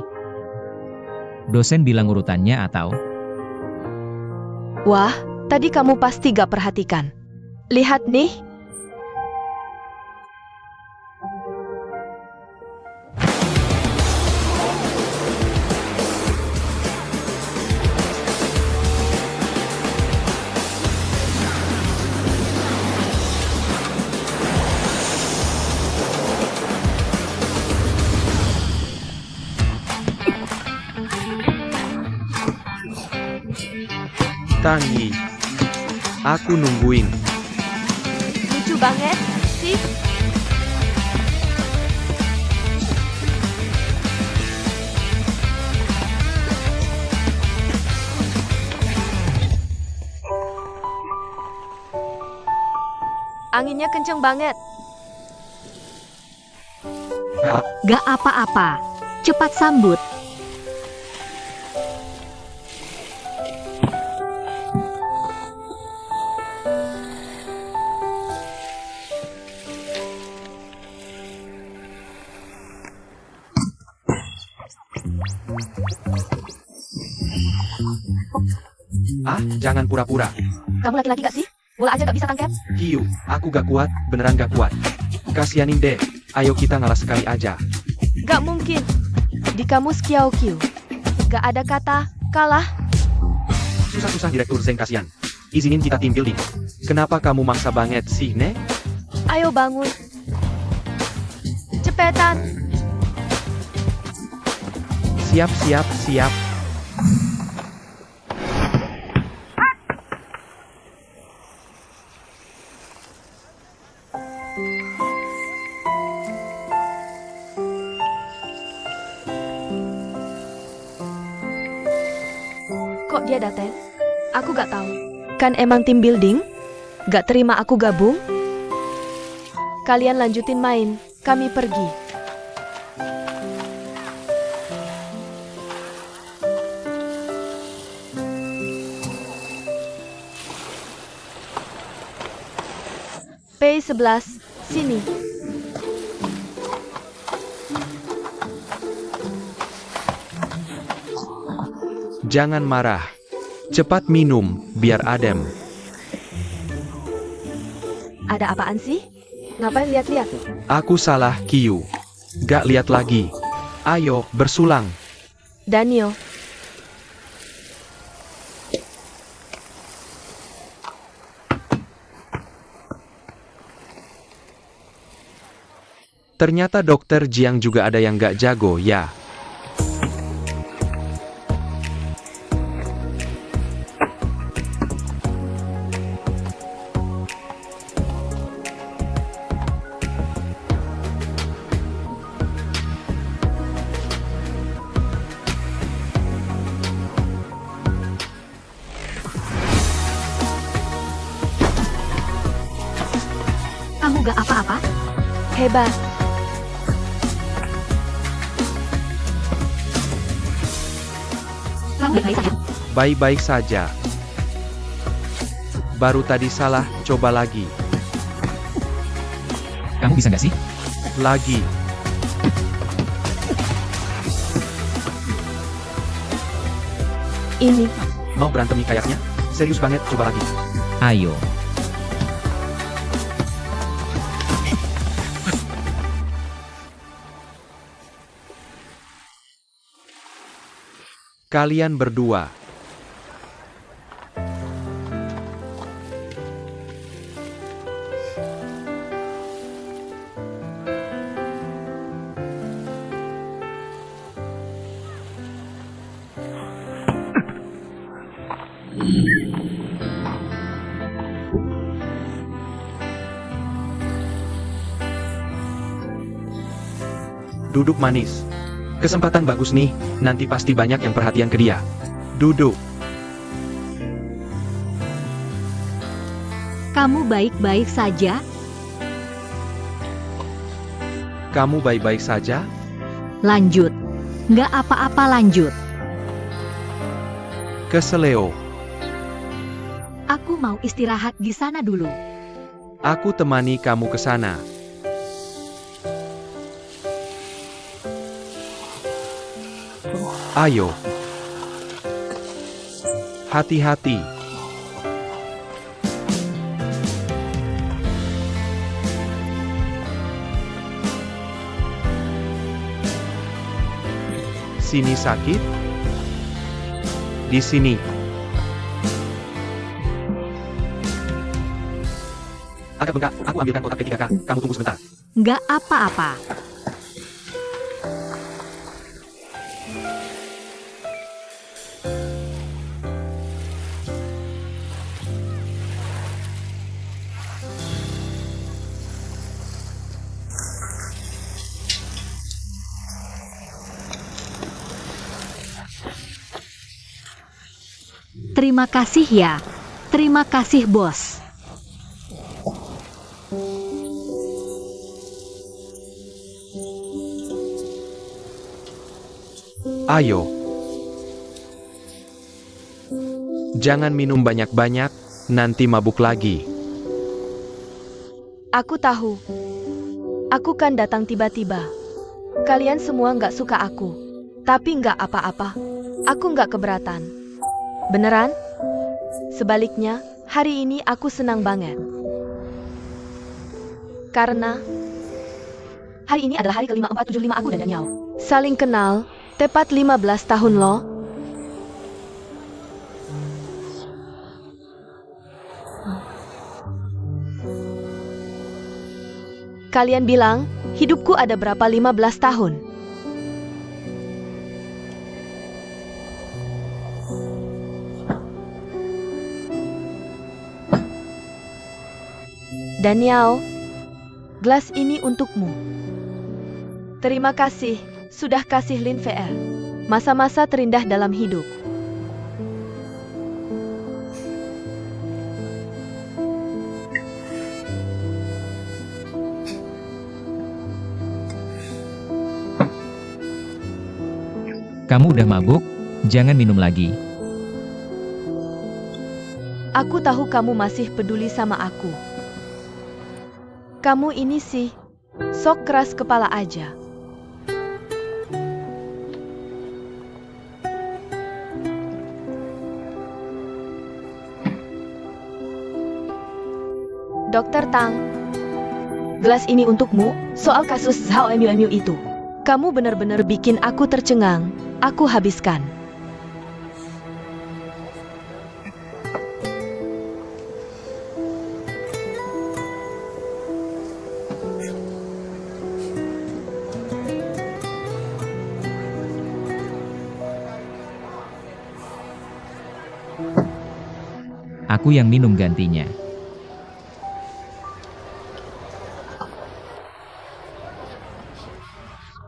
Dosen bilang urutannya atau? Wah, tadi kamu pasti gak perhatikan. Lihat nih. Tanggi. Aku nungguin. Lucu banget, sih. Anginnya kenceng banget. Gak apa-apa. Cepat sambut. Ah, jangan pura-pura. Kamu laki-laki gak sih? Bola aja gak bisa tangkap? Kiu, aku gak kuat, beneran gak kuat. Kasianin deh, ayo kita ngalah sekali aja. Gak mungkin. Di kamus Kiao Q. Gak ada kata kalah. Susah-susah Direktur Zeng kasihan. Izinin kita tim building. Kenapa kamu maksa banget sih, Ne? Ayo bangun. Cepetan. Siap, siap, siap. Kok dia datang? Aku gak tahu. Kan emang tim building? Gak terima aku gabung? Kalian lanjutin main, kami pergi. P11, sini. Jangan marah. Cepat minum, biar adem. Ada apaan sih? Ngapain lihat-lihat? Aku salah, Kiu. Gak lihat lagi. Ayo, bersulang. Daniel, Ternyata dokter Jiang juga ada yang gak jago, ya. Kamu gak apa-apa? hebat. Kamu baik-baik saja? Baik-baik saja. Baru tadi salah, coba lagi. Kamu bisa nggak sih? Lagi. Ini, Mau berantem nih kayaknya? Serius banget, coba lagi. Ayo. Kalian berdua. Duduk manis. Kesempatan bagus nih, nanti pasti banyak yang perhatian ke dia. Duduk. Kamu baik-baik saja? Kamu baik-baik saja? Lanjut. Nggak apa-apa, lanjut. Keseleo. Aku mau istirahat di sana dulu. Aku temani kamu ke sana. Ayo. Hati-hati. Sini sakit? Di sini. Agak bengkak, aku ambilkan kotak P3K. Kamu tunggu sebentar. Nggak apa-apa. Terima kasih ya. Terima kasih, Bos. Ayo. Jangan minum banyak-banyak, nanti mabuk lagi. Aku tahu. Aku kan datang tiba-tiba. Kalian semua nggak suka aku. Tapi nggak apa-apa. Aku nggak keberatan. Beneran? Sebaliknya, hari ini aku senang banget. Karena hari ini adalah hari ke-5475 aku dan Daniel. Saling kenal, tepat 15 tahun loh. Kalian bilang, hidupku ada berapa 15 tahun? Daniel, gelas ini untukmu. Terima kasih, sudah kasih Lin VR. Masa-masa terindah dalam hidup. Kamu udah mabuk, jangan minum lagi. Aku tahu kamu masih peduli sama aku. Kamu ini sih, sok keras kepala aja. Dokter Tang, gelas ini untukmu, soal kasus Zhao Emu itu. Kamu benar-benar bikin aku tercengang, aku habiskan. Aku yang minum gantinya.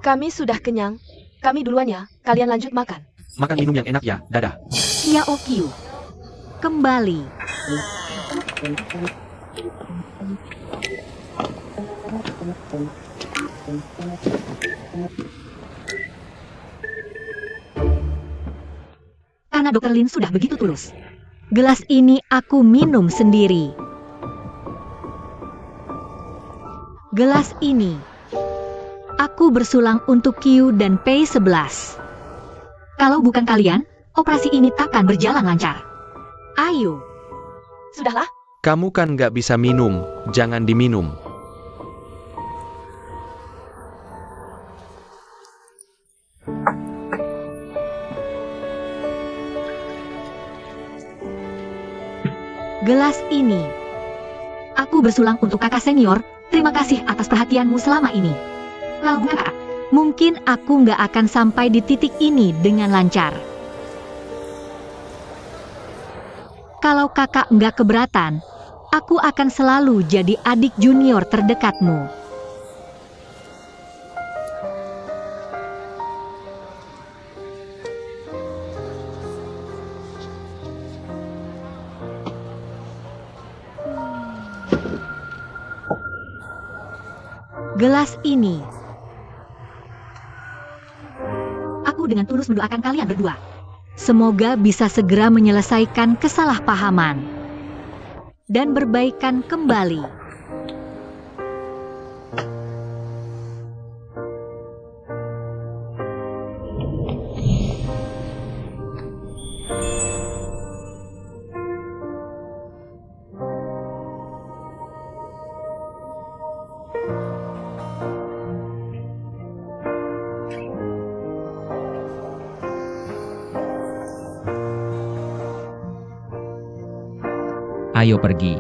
Kami sudah kenyang. Kami duluan ya, kalian lanjut makan. Makan minum yang enak ya, dadah. Xiao Qiu. Kembali. Karena Dr. Lin sudah begitu tulus. Gelas ini aku minum sendiri. Gelas ini aku bersulang untuk Q dan P11. Kalau bukan kalian, operasi ini takkan berjalan lancar. Ayo. Sudahlah, Kamu kan nggak bisa minum, jangan diminum. Gelas ini aku bersulang untuk kakak senior. Terima kasih atas perhatianmu selama ini. Lalu kakak, mungkin aku nggak akan sampai di titik ini dengan lancar. Kalau kakak nggak keberatan, aku akan selalu jadi adik junior terdekatmu. Gelas ini aku dengan tulus mendoakan kalian berdua. Semoga bisa segera menyelesaikan kesalahpahaman. dan berbaikan kembali. Ayo pergi.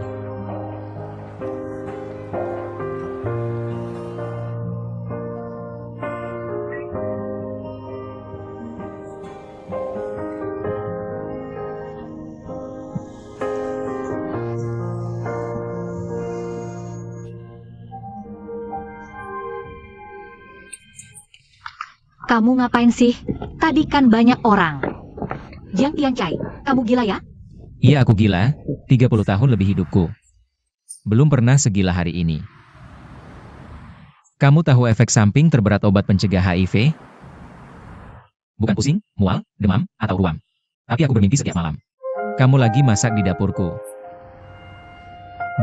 Kamu ngapain sih? Tadi kan banyak orang. Jiang Tianchai, kamu gila ya? Iya aku gila, 30 tahun lebih hidupku. Belum pernah segila hari ini. Kamu tahu efek samping terberat obat pencegah HIV? Bukan pusing, mual, demam, atau ruam. Tapi aku bermimpi setiap malam. Kamu lagi masak di dapurku.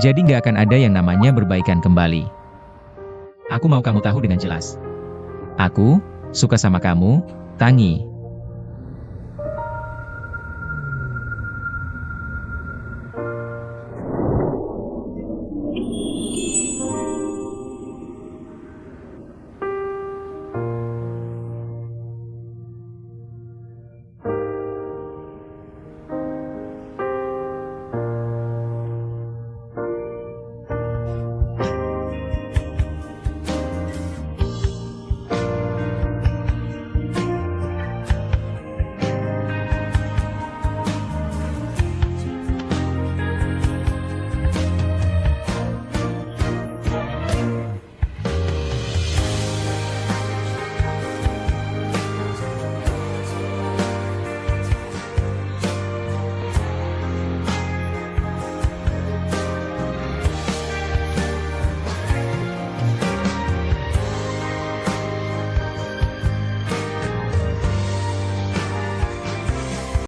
Jadi nggak akan ada yang namanya berbaikan kembali. Aku mau kamu tahu dengan jelas. Aku suka sama kamu, Tangi.